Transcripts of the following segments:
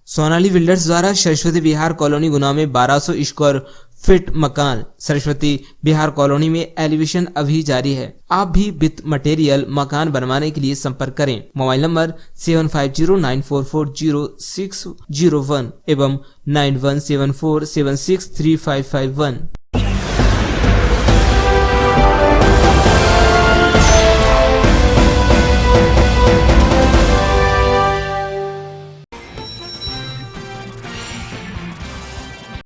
Sonali builders द्वारा Saraswati Vihar colony गुना में 1200 square feet मकान सरस्वती विहार कॉलोनी में एलिवेशन अभी जारी है। आप भी विथ मटेरियल मकान बनवाने के लिए संपर्क करें। मोबाइल नंबर 7509440601 एवं 9174763551।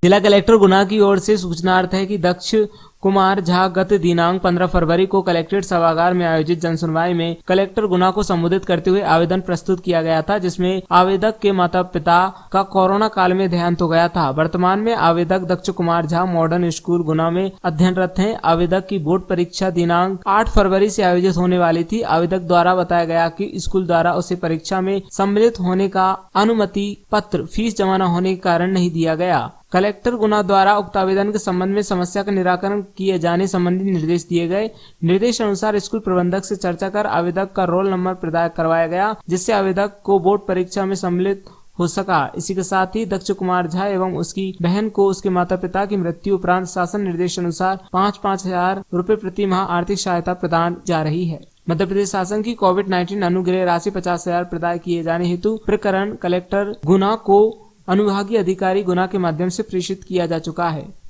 जिला कलेक्टर गुना की ओर से सूचनार्थ है कि दक्ष कुमार झा गत दिनांक 15 फरवरी को कलेक्ट्रेट सभागार में आयोजित जनसुनवाई में कलेक्टर गुना को संबोधित करते हुए आवेदन प्रस्तुत किया गया था, जिसमें आवेदक के माता पिता का कोरोना काल में देहांत हो गया था। वर्तमान में आवेदक दक्ष कुमार झा मॉडर्न स्कूल गुना में अध्ययनरत हैं। आवेदक की बोर्ड परीक्षा दिनांक 8 फरवरी से आयोजित होने वाली थी। आवेदक द्वारा बताया गया कि स्कूल द्वारा उसे परीक्षा में सम्मिलित होने का अनुमति पत्र फीस जमा न होने के कारण नहीं दिया गया। कलेक्टर गुना द्वारा उक्त आवेदन के संबंध में समस्या का निराकरण किए जाने संबंधी निर्देश दिए गए। निर्देश अनुसार स्कूल प्रबंधक से चर्चा कर आवेदक का रोल नंबर प्रदान करवाया गया, जिससे आवेदक को बोर्ड परीक्षा में सम्मिलित हो सका। इसी के साथ ही दक्ष कुमार झा एवं उसकी बहन को उसके माता पिता की मृत्यु उपरांत शासन निर्देश अनुसार 5-5 हजार रुपए प्रति माह आर्थिक सहायता प्रदान जा रही है। मध्य प्रदेश शासन की कोविड-19 अनुग्रह राशि 50,000 प्रदान किए जाने हेतु प्रकरण कलेक्टर गुना को अनुविभागीय अधिकारी गुना के माध्यम से प्रेषित किया जा चुका है।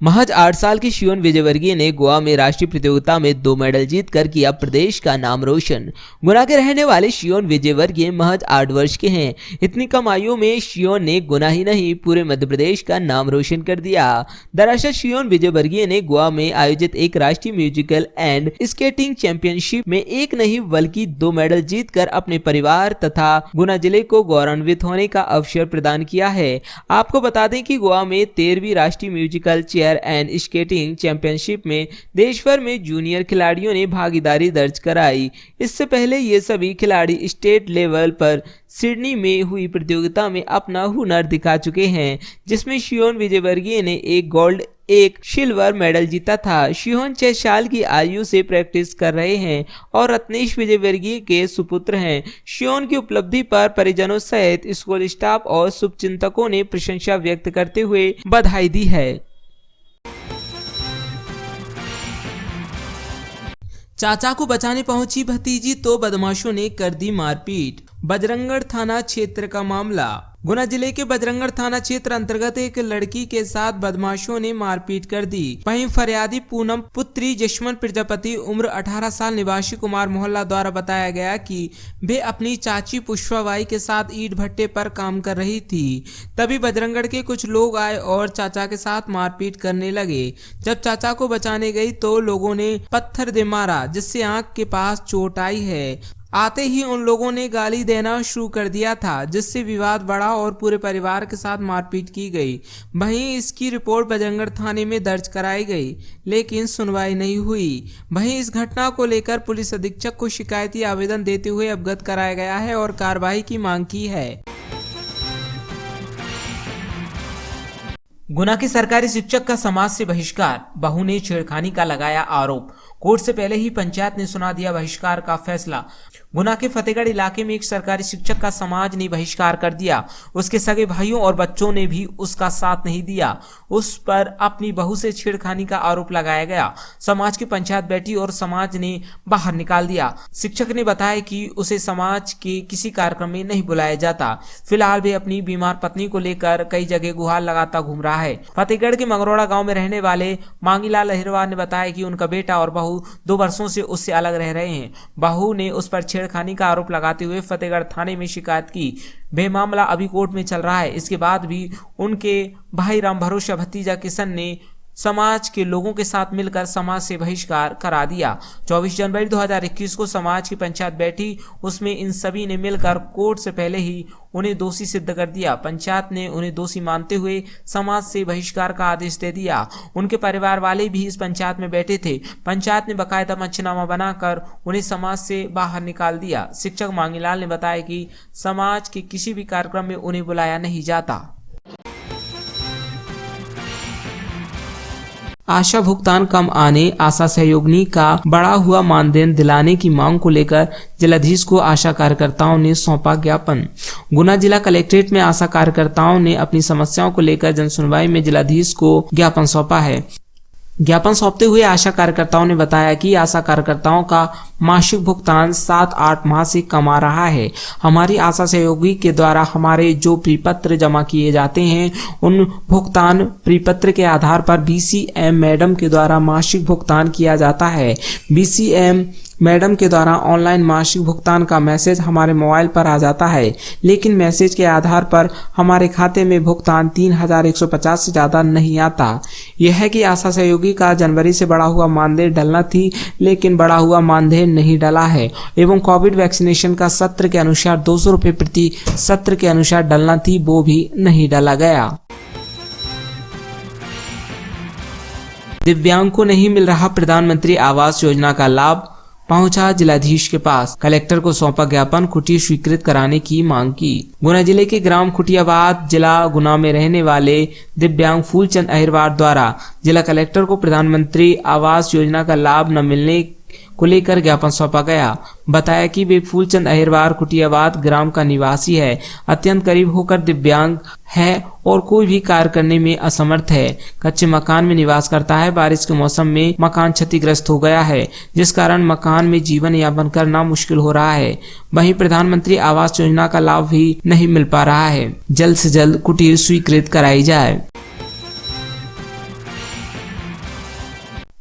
महज 8 साल की शियोन विजयवर्गीय ने गोवा में राष्ट्रीय प्रतियोगिता में 2 मेडल जीतकर किया प्रदेश का नाम रोशन। गुना के रहने वाले शियोन विजयवर्गीय महज 8 वर्ष के हैं। इतनी कम आयु में शियोन ने गुना ही नहीं पूरे मध्य प्रदेश का नाम रोशन कर दिया। दरअसल शियोन विजयवर्गीय ने गोवा में आयोजित एक राष्ट्रीय म्यूजिकल एंड स्केटिंग चैंपियनशिप में एक नहीं बल्कि 2 मेडल जीतकर अपने परिवार तथा गुना जिले को गौरवान्वित होने का अवसर प्रदान किया है। आपको बता दें कि गोवा में 13वीं राष्ट्रीय musical chair and skating championship में देश भर में जूनियर खिलाड़ियों ने भागीदारी दर्ज कराई। इससे पहले ये सभी खिलाड़ी स्टेट लेवल पर सिडनी में हुई प्रतियोगिता में अपना हुनर दिखा चुके हैं, जिसमें शियोन विजयवर्गीय ने 1 गोल्ड 1 सिल्वर मेडल जीता था। शियोन 6 साल की आयु से प्रैक्टिस कर रहे हैं और रत्नेश विजयवर्गीय के सुपुत्र हैं। शियोन की उपलब्धि पर परिजनों सहित स्कूल स्टाफ और शुभचिंतकों ने प्रशंसा व्यक्त करते हुए बधाई दी है। चाचा को बचाने पहुंची भतीजी तो बदमाशों ने कर दी मारपीट। बजरंगगढ़ थाना क्षेत्र का मामला। गुना जिले के बजरंगगढ़ थाना क्षेत्र अंतर्गत एक लड़की के साथ बदमाशों ने मारपीट कर दी। वहीं फरियादी पूनम पुत्री जशमन प्रजापति उम्र 18 साल निवासी कुमार मोहल्ला द्वारा बताया गया कि वे अपनी चाची पुष्पाबाई के साथ ईंट भट्टे पर काम कर रही थी। तभी बजरंगगढ़ के कुछ लोग आए और चाचा के साथ मारपीट करने लगे। जब चाचा को बचाने गई तो लोगों ने पत्थर दे मारा, जिससे आंख के पास चोट आई है। आते ही उन लोगों ने गाली देना शुरू कर दिया था, जिससे विवाद बढ़ा और पूरे परिवार के साथ मारपीट की गई। वहीं इसकी रिपोर्ट बजरंगगढ़ थाने में दर्ज कराई गई, लेकिन सुनवाई नहीं हुई। वहीं इस घटना को लेकर पुलिस अधीक्षक को शिकायती आवेदन देते हुए अवगत कराया गया है और कार्रवाई की मांग की है। गुना के सरकारी शिक्षक का समाज से बहिष्कार। बहू ने छेड़खानी का लगाया आरोप। कोर्ट से पहले ही पंचायत ने सुना दिया बहिष्कार का फैसला। गुना के फतेहगढ़ इलाके में एक सरकारी शिक्षक का समाज ने बहिष्कार कर दिया। उसके सगे भाइयों और बच्चों ने भी उसका साथ नहीं दिया। उस पर अपनी बहू से छेड़खानी का आरोप लगाया गया। समाज की पंचायत बैठी और समाज ने बाहर निकाल दिया। शिक्षक ने बताया कि उसे समाज के किसी कार्यक्रम में नहीं बुलाया जाता। फिलहाल वे अपनी बीमार पत्नी को लेकर कई जगह गुहार लगाता घूम रहा है। फतेहगढ़ के मंगरोड़ा गाँव में रहने वाले मांगीलाल अहिरवार ने बताया कि उनका बेटा और बहू 2 वर्षों से उससे अलग रह रहे हैं। बहू ने उस पर छेड़खानी का आरोप लगाते हुए फतेहगढ़ थाने में शिकायत की। वे मामला अभी कोर्ट में चल रहा है। इसके बाद भी उनके भाई राम भरोसा भतीजा किशन ने समाज के लोगों के साथ मिलकर समाज से बहिष्कार करा दिया। 24 जनवरी 2021 को समाज की पंचायत बैठी, उसमें इन सभी ने मिलकर कोर्ट से पहले ही उन्हें दोषी सिद्ध कर दिया। पंचायत ने उन्हें दोषी मानते हुए समाज से बहिष्कार का आदेश दे दिया। उनके परिवार वाले भी इस पंचायत में बैठे थे। पंचायत ने बकायदा मंचनामा बनाकर उन्हें समाज से बाहर निकाल दिया। शिक्षक मांगीलाल ने बताया कि समाज के किसी भी कार्यक्रम में उन्हें बुलाया नहीं जाता। आशा भुगतान कम आने, आशा सहयोगिनी का बढ़ा हुआ मानदेय दिलाने की मांग को लेकर जिलाधीश को आशा कार्यकर्ताओं ने सौंपा ज्ञापन। गुना जिला कलेक्ट्रेट में आशा कार्यकर्ताओं ने अपनी समस्याओं को लेकर जनसुनवाई में जिलाधीश को ज्ञापन सौंपा है। ज्ञापन सौंपते हुए आशा कार्यकर्ताओं ने बताया कि आशा कार्यकर्ताओं का मासिक भुगतान 7-8 माह से कम आ रहा है। हमारी आशा सहयोगी के द्वारा हमारे जो प्रीपत्र जमा किए जाते हैं उन भुगतान प्रीपत्र के आधार पर BCM मैडम के द्वारा मासिक भुगतान किया जाता है। BCM मैडम के द्वारा ऑनलाइन मासिक भुगतान का मैसेज हमारे मोबाइल पर आ जाता है, लेकिन मैसेज के आधार पर हमारे खाते में भुगतान 3150 से ज़्यादा नहीं आता। यह है कि आशा सहयोगी का जनवरी से बढ़ा हुआ मानदेय डलना थी, लेकिन बढ़ा हुआ मानदेय नहीं डला है एवं कोविड वैक्सीनेशन का सत्र के अनुसार 200 रुपये प्रति सत्र के अनुसार डलना थी, वो भी नहीं डाला गया। दिव्यांग को नहीं मिल रहा प्रधानमंत्री आवास योजना का लाभ, पहुंचा जिलाधीश के पास, कलेक्टर को सौंपा ज्ञापन, कुटी स्वीकृत कराने की मांग की। गुना जिले के ग्राम खुटियाबाद जिला गुना में रहने वाले दिव्यांग फूलचंद अहिरवार द्वारा जिला कलेक्टर को प्रधानमंत्री आवास योजना का लाभ न मिलने को लेकर ज्ञापन सौंपा गया। बताया कि वे फूलचंद अहिरवार खुटियाबाद ग्राम का निवासी है, अत्यंत करीब होकर दिव्यांग है और कोई भी कार्य करने में असमर्थ है। कच्चे मकान में निवास करता है। बारिश के मौसम में मकान क्षतिग्रस्त हो गया है, जिस कारण मकान में जीवन यापन करना मुश्किल हो रहा है। वहीं प्रधानमंत्री आवास योजना का लाभ भी नहीं मिल पा रहा है। जल्द से जल्द कुटीर स्वीकृत कराई जाए।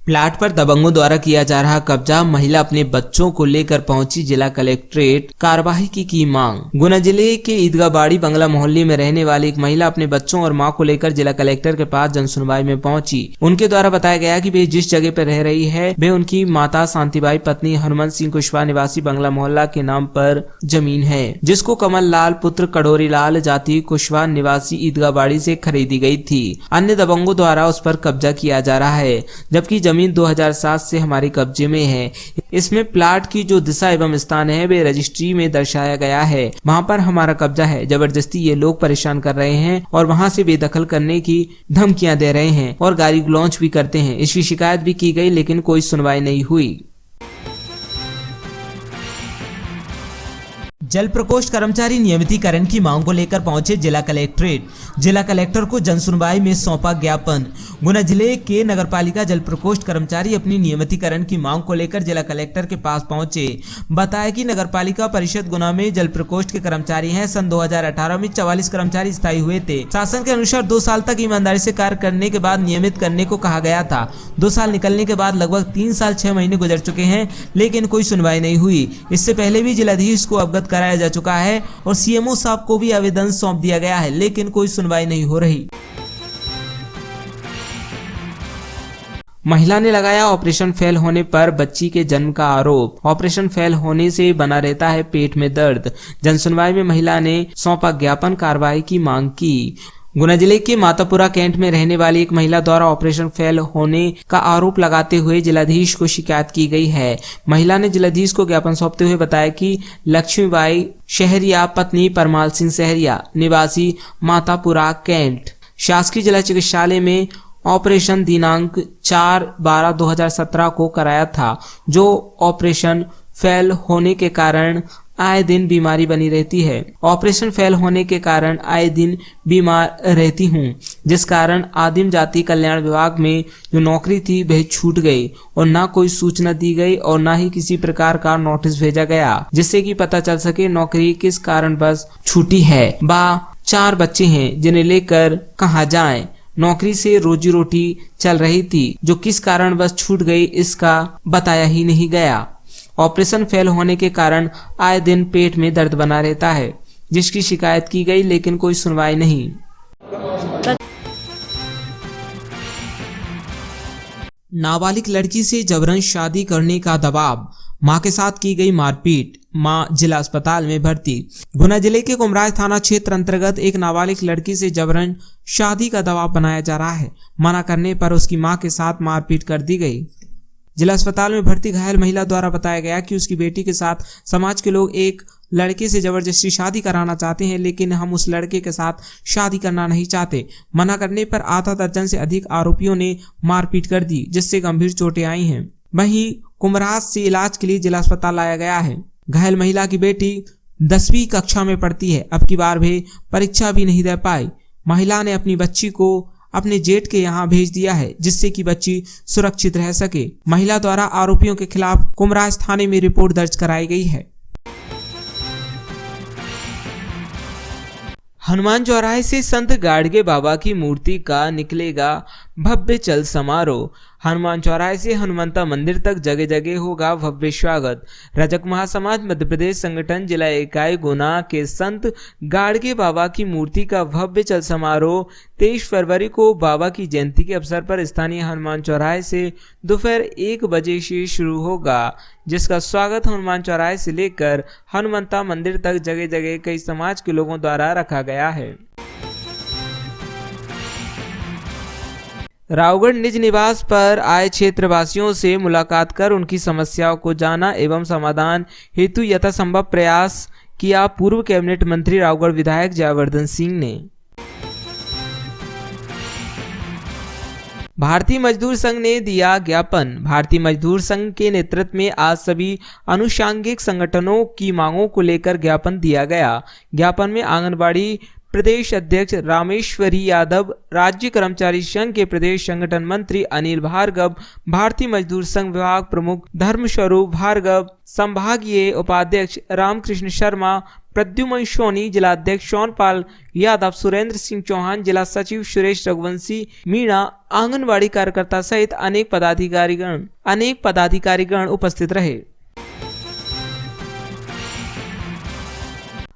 प्लाट पर दबंगों द्वारा किया जा रहा कब्जा, महिला अपने बच्चों को लेकर पहुंची जिला कलेक्ट्रेट, कार्रवाई की मांग। गुना जिले के ईदगाहबाड़ी बंगला मोहल्ले में रहने वाली एक महिला अपने बच्चों और मां को लेकर जिला कलेक्टर के पास जनसुनवाई में पहुंची। उनके द्वारा बताया गया कि वे जिस जगह पर रह रही है वे उनकी माता शांतिबाई पत्नी हनुमंत सिंह कुशवाहा निवासी बंगला मोहल्ला के नाम पर जमीन है, जिसको कमल लाल पुत्र कड़ोरी लाल जाति कुशवाहा निवासी ईदगाहबाड़ी से खरीदी गई थी। अन्य दबंगों द्वारा उस पर कब्जा किया जा रहा है, जबकि जमीन 2007 से हमारे कब्जे में है। इसमें प्लाट की जो दिशा एवं स्थान है वे रजिस्ट्री में दर्शाया गया है, वहां पर हमारा कब्जा है। जबरदस्ती ये लोग परेशान कर रहे हैं और वहां से बेदखल करने की धमकियां दे रहे हैं और गाली गलौज भी करते हैं। इसकी शिकायत भी की गई, लेकिन कोई सुनवाई नहीं हुई। जल प्रकोष्ठ कर्मचारी नियमितीकरण की मांग को लेकर पहुंचे जिला कलेक्ट्रेट, जिला कलेक्टर को जनसुनवाई में सौंपा ज्ञापन। गुना जिले के नगरपालिका जल प्रकोष्ठ कर्मचारी अपनी नियमितीकरण की मांग को लेकर जिला कलेक्टर के पास पहुंचे। बताया कि नगरपालिका परिषद गुना में जल प्रकोष्ठ के कर्मचारी हैं। सन 2018 में 44 कर्मचारी स्थायी हुए थे। शासन के अनुसार 2 साल तक ईमानदारी से कार्य करने के बाद नियमित करने को कहा गया था। 2 साल निकलने के बाद लगभग 3 साल 6 महीने गुजर चुके हैं, लेकिन कोई सुनवाई नहीं हुई। इससे पहले भी जिलाधीश को अवगत कराया जा चुका है और CMO साहब को भी आवेदन सौंप दिया गया है, लेकिन कोई सुनवाई नहीं हो रही। महिला ने लगाया ऑपरेशन फेल होने पर बच्ची के जन्म का आरोप। ऑपरेशन फेल होने से बना रहता है पेट में दर्द। जनसुनवाई में महिला ने सौंपा ज्ञापन, कार्रवाई की मांग की। गुना जिले के मातापुरा कैंट में रहने वाली एक महिला द्वारा ऑपरेशन फेल होने का आरोप लगाते हुए जिलाधीश को शिकायत की गई है। महिला ने जिलाधीश को ज्ञापन सौंपते हुए बताया कि लक्ष्मीबाई शहरिया पत्नी परमाल सिंह शहरिया निवासी मातापुरा कैंट शासकीय जिला चिकित्सालय में ऑपरेशन दिनांक 4/12/2017 को कराया था, जो ऑपरेशन फेल होने के कारण आए दिन बीमारी बनी रहती है। ऑपरेशन फेल होने के कारण आए दिन बीमार रहती हूँ, जिस कारण आदिम जाति कल्याण विभाग में जो नौकरी थी वह छूट गई और ना कोई सूचना दी गई और ना ही किसी प्रकार का नोटिस भेजा गया, जिससे कि पता चल सके नौकरी किस कारण बस छूटी है। 4 बच्चे हैं जिन्हें लेकर कहाँ जाएं। नौकरी से रोजी रोटी चल रही थी, जो किस कारण बस छूट गई इसका बताया ही नहीं गया। ऑपरेशन फेल होने के कारण आए दिन पेट में दर्द बना रहता है, जिसकी शिकायत की गई, लेकिन कोई सुनवाई नहीं। नाबालिग लड़की से जबरन शादी करने का दबाव, मां के साथ की गई मारपीट, मां जिला अस्पताल में भर्ती। गुना जिले के कुमराज थाना क्षेत्र अंतर्गत एक नाबालिग लड़की से जबरन शादी का दबाव बनाया जा रहा है। मना करने पर उसकी मां के साथ मारपीट कर दी गई। जिला अस्पताल में भर्ती घायल महिला द्वारा बताया गया कि उसकी बेटी के साथ समाज के लोग एक लड़के से जबरदस्ती शादी कराना चाहते हैं, लेकिन हम उस लड़के के साथ शादी करना नहीं चाहते। मना करने पर आधा दर्जन से अधिक आरोपियों ने मारपीट कर दी, जिससे गंभीर चोटें आई हैं। वहीं कुमराज से इलाज के लिए जिला अस्पताल लाया गया है। घायल महिला की बेटी 10वीं कक्षा में पढ़ती है। अब की बार वे परीक्षा भी नहीं दे पाई। महिला ने अपनी बच्ची को अपने जेठ के यहाँ भेज दिया है, जिससे कि बच्ची सुरक्षित रह सके। महिला द्वारा आरोपियों के खिलाफ कुमराज थाने में रिपोर्ट दर्ज कराई गई है। हनुमान चौराहे से संत गाडगे बाबा की मूर्ति का निकलेगा भव्य चल समारोह। हनुमान चौराहे से हनुमंता मंदिर तक जगह जगह होगा भव्य स्वागत। रजक महासमाज मध्य प्रदेश संगठन जिला इकाई गुना के संत गाडगे बाबा की मूर्ति का भव्य चल समारोह 23 फरवरी को बाबा की जयंती के अवसर पर स्थानीय हनुमान चौराहे से दोपहर 1 बजे से शुरू होगा, जिसका स्वागत हनुमान चौराहे से लेकर हनुमंता मंदिर तक जगह जगह कई समाज के लोगों द्वारा रखा गया है। रावगढ़ निज निवास पर आए क्षेत्रवासियों से मुलाकात कर उनकी समस्याओं को जाना एवं समाधान हेतु यथासंभव प्रयास किया। पूर्व कैबिनेट मंत्री रावगढ़ विधायक जयवर्धन सिंह ने भारतीय मजदूर संघ ने दिया ज्ञापन। भारतीय मजदूर संघ के नेतृत्व में आज सभी अनुषांगिक संगठनों की मांगों को लेकर ज्ञापन दिया गया। ज्ञापन में आंगनबाड़ी प्रदेश अध्यक्ष रामेश्वरी यादव, राज्य कर्मचारी संघ के प्रदेश संगठन मंत्री अनिल भार्गव, भारतीय मजदूर संघ विभाग प्रमुख धर्मस्वरूप भार्गव, संभागीय उपाध्यक्ष रामकृष्ण शर्मा, प्रद्युमन सोनी, जिला अध्यक्ष सोनपाल यादव, सुरेंद्र सिंह चौहान, जिला सचिव सुरेश रघुवंशी, मीणा, आंगनबाड़ी कार्यकर्ता सहित अनेक पदाधिकारीगण उपस्थित रहे।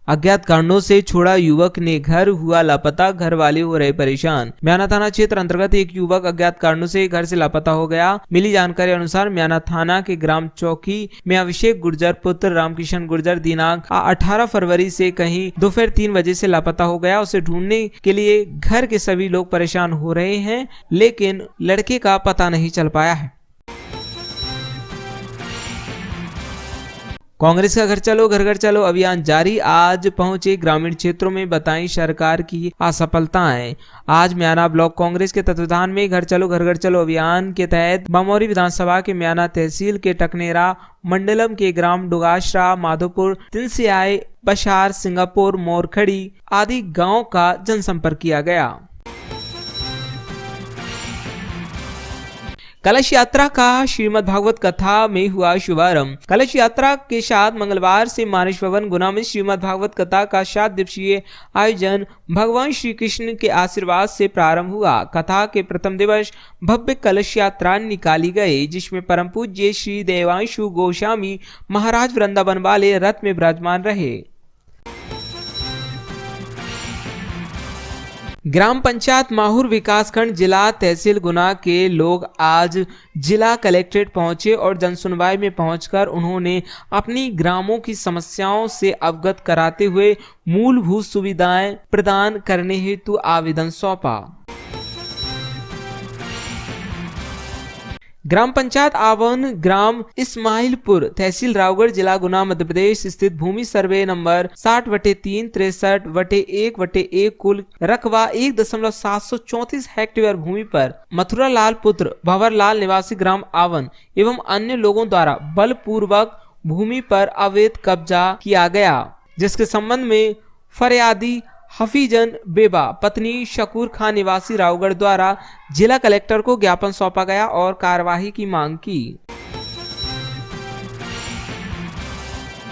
अज्ञात कारणों से छोड़ा युवक ने घर, हुआ लापता, घर वाले हो रहे परेशान। म्याना थाना क्षेत्र अंतर्गत एक युवक अज्ञात कारणों से घर से लापता हो गया। मिली जानकारी अनुसार म्याना थाना के ग्राम चौकी में अभिषेक गुर्जर पुत्र रामकिशन गुर्जर दिनांक 18 फरवरी से कहीं दोपहर 3 बजे से लापता हो गया। उसे ढूंढने के लिए घर के सभी लोग परेशान हो रहे हैं, लेकिन लड़के का पता नहीं चल पाया है। कांग्रेस का घर चलो घर घर चलो अभियान जारी। आज पहुंचे ग्रामीण क्षेत्रों में बताई सरकार की असफलताएं। आज म्याना ब्लॉक कांग्रेस के तत्वाधान में घर चलो अभियान के तहत बमौरी विधानसभा के म्याना तहसील के टकनेरा मंडलम के ग्राम डुगाशरा, माधोपुर, तिनसियाय, बशार, सिंगापुर, मोरखड़ी आदि गाँव का जनसंपर्क किया गया। कलश यात्रा का श्रीमद् भागवत कथा में हुआ शुभारंभ। कलश यात्रा के साथ मंगलवार से मानस भवन गुना में श्रीमद् भागवत कथा का 7 दिवसीय आयोजन भगवान श्री कृष्ण के आशीर्वाद से प्रारंभ हुआ। कथा के प्रथम दिवस भव्य कलश यात्रा निकाली गई, जिसमें परम पूज्य श्री देवांशु गोस्वामी महाराज वृंदावन वाले रथ में विराजमान रहे। ग्राम पंचायत माहूर विकासखंड जिला तहसील गुना के लोग आज जिला कलेक्ट्रेट पहुंचे और जनसुनवाई में पहुंचकर उन्होंने अपनी ग्रामों की समस्याओं से अवगत कराते हुए मूलभूत सुविधाएं प्रदान करने हेतु आवेदन सौंपा। ग्राम पंचायत आवन ग्राम इस्माइलपुर तहसील रावगढ़ जिला गुना मध्य प्रदेश स्थित भूमि सर्वे नंबर 60/3 63/1/1 कुल रकबा 1.734 हेक्टेयर भूमि पर मथुरा लाल पुत्र भंवर लाल निवासी ग्राम आवन एवं अन्य लोगों द्वारा बलपूर्वक भूमि पर अवैध कब्जा किया गया, जिसके संबंध में फरियादी हफीजन बेबा पत्नी शकूर खान निवासी रावगढ़ द्वारा जिला कलेक्टर को ज्ञापन सौंपा गया और कार्यवाही की मांग की।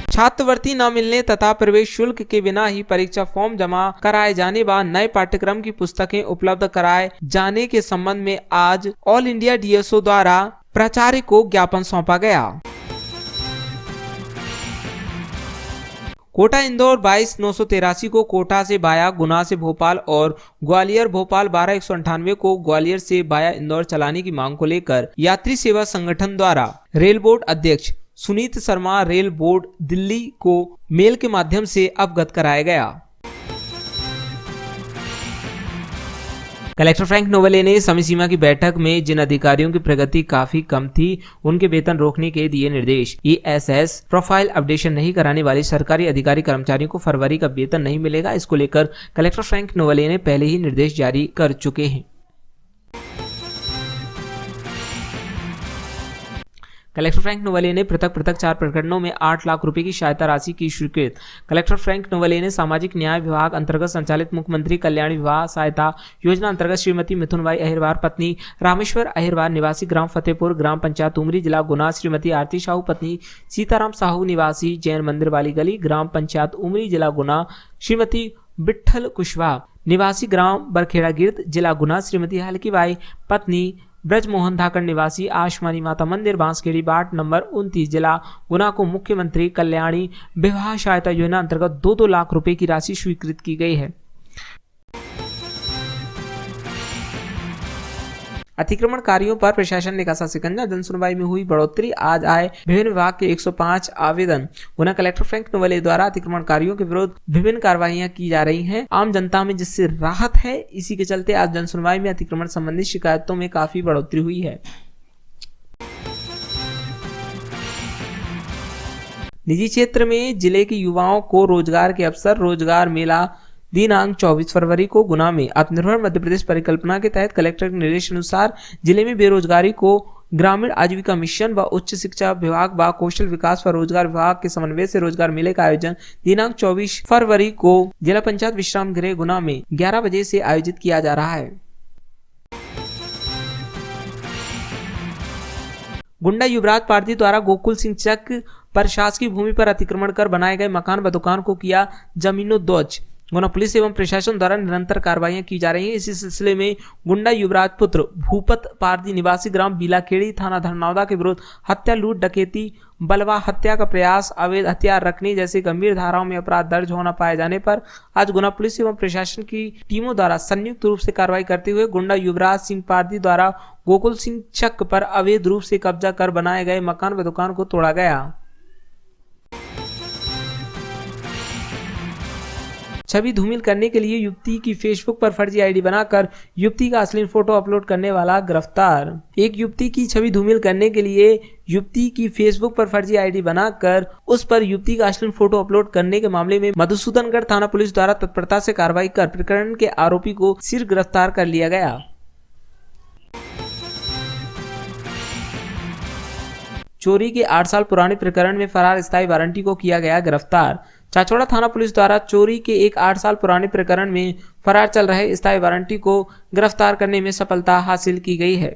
छात्रवृत्ति न मिलने तथा प्रवेश शुल्क के बिना ही परीक्षा फॉर्म जमा कराए जाने व नए पाठ्यक्रम की पुस्तकें उपलब्ध कराए जाने के संबंध में आज ऑल इंडिया डीएसओ द्वारा प्राचार्य को ज्ञापन सौंपा गया। कोटा इंदौर 22-983 को कोटा से बाया गुना से भोपाल और ग्वालियर भोपाल 12-198 को ग्वालियर से बाया इंदौर चलाने की मांग को लेकर यात्री सेवा संगठन द्वारा रेल बोर्ड अध्यक्ष सुनीत शर्मा रेल बोर्ड दिल्ली को मेल के माध्यम से अवगत कराया गया। कलेक्टर फ्रैंक नोवेले ने समय सीमा की बैठक में जिन अधिकारियों की प्रगति काफी कम थी उनके वेतन रोकने के दिए निर्देश। ईएसएस प्रोफाइल अपडेशन नहीं कराने वाले सरकारी अधिकारी कर्मचारियों को फरवरी का वेतन नहीं मिलेगा। इसको लेकर कलेक्टर फ्रैंक नोवेले ने पहले ही निर्देश जारी कर चुके हैं। कलेक्टर फ्रैंक नोवेले ने पृथक 4 प्रकरणों में 8 लाख रुपए की सहायता राशि की स्वीकृत। कलेक्टर फ्रैंक नोवेले ने सामाजिक न्याय विभाग अंतर्गत संचालित मुख्यमंत्री कल्याण विवाह सहायता योजना अंतर्गत श्रीमती मिथुनबाई अहिरवार पत्नी रामेश्वर अहिरवार निवासी ग्राम फतेहपुर ग्राम पंचायत उमरी जिला गुना, श्रीमती आरती साहू पत्नी सीताराम साहू निवासी जैन मंदिर वाली गली ग्राम पंचायत उमरी जिला गुना, श्रीमती बिट्ठल कुशवाहा निवासी ग्राम बरखेड़ा गिर्द जिला गुना, श्रीमती हल्कीबाई पत्नी ब्रजमोहन धाकड़ निवासी आसमानी माता मंदिर बांसखेड़ी बाट नंबर 29 जिला गुना को मुख्यमंत्री कल्याणी विवाह सहायता योजना अंतर्गत 2 लाख रुपए की राशि स्वीकृत की गई है। अतिक्रमणकारियों पर प्रशासन ने कसा शिकंजा, जन सुनवाई में हुई बढ़ोतरी। आज आए विभिन्न विभाग के 105 आवेदन। गुना कलेक्टर फ्रैंक नोवेले द्वारा अतिक्रमणकारियों के विरुद्ध विभिन्न कार्रवाइयां की जा रही हैं, आम जनता में जिससे राहत है। इसी के चलते आज जन सुनवाई में अतिक्रमण संबंधी शिकायतों में काफी बढ़ोतरी हुई है। निजी क्षेत्र में जिले के युवाओं को रोजगार के अवसर, रोजगार मेला दिनांक 24 फरवरी को गुना में आत्मनिर्भर मध्य प्रदेश परिकल्पना के तहत कलेक्टर के निर्देश अनुसार जिले में बेरोजगारी को ग्रामीण आजीविका मिशन व उच्च शिक्षा विभाग व कौशल विकास व रोजगार विभाग के समन्वय से रोजगार मेले का आयोजन दिनांक 24 फरवरी को जिला पंचायत विश्राम गृह गुना में 11 बजे से आयोजित किया जा रहा है। गुंडा युवराज पारदी द्वारा गोकुल सिंह चक पर शासकीय भूमि पर अतिक्रमण कर बनाए गए मकान व दुकान को किया जमीनों-दोज। गुना पुलिस एवं प्रशासन द्वारा निरंतर कार्रवाइयां की जा रही हैं। इसी सिलसिले में गुंडा युवराज पुत्र भूपत पारदी निवासी ग्राम बीलाखेड़ी थाना धरनौदा के विरुद्ध हत्या, लूट, डकैती, बलवा हत्या का प्रयास, अवैध हथियार रखने जैसे गंभीर धाराओं में अपराध दर्ज होना पाए जाने पर आज गुना पुलिस एवं प्रशासन की टीमों द्वारा संयुक्त रूप से कार्रवाई करते हुए गुंडा युवराज सिंह पारदी द्वारा गोकुल सिंह चक पर अवैध रूप से कब्जा कर बनाए गए मकान व दुकान को तोड़ा गया। छवि धूमिल करने के लिए युवती की फेसबुक पर फर्जी आईडी बनाकर युवती का अश्लील फोटो अपलोड करने वाला गिरफ्तार। एक युवती की छवि धूमिल करने के लिए युवती की फेसबुक पर फर्जी आईडी बनाकर उस पर युवती का अश्लील फोटो अपलोड करने के मामले में मधुसूदनगढ़ थाना पुलिस द्वारा तत्परता से कार्रवाई कर प्रकरण के आरोपी को शीघ्र गिरफ्तार कर लिया गया। चोरी के 8 साल पुराने प्रकरण में फरार स्थायी वारंटी को किया गया गिरफ्तार। चाचौड़ा थाना पुलिस द्वारा चोरी के एक 8 साल पुराने प्रकरण में फरार चल रहे स्थायी वारंटी को गिरफ्तार करने में सफलता हासिल की गई है।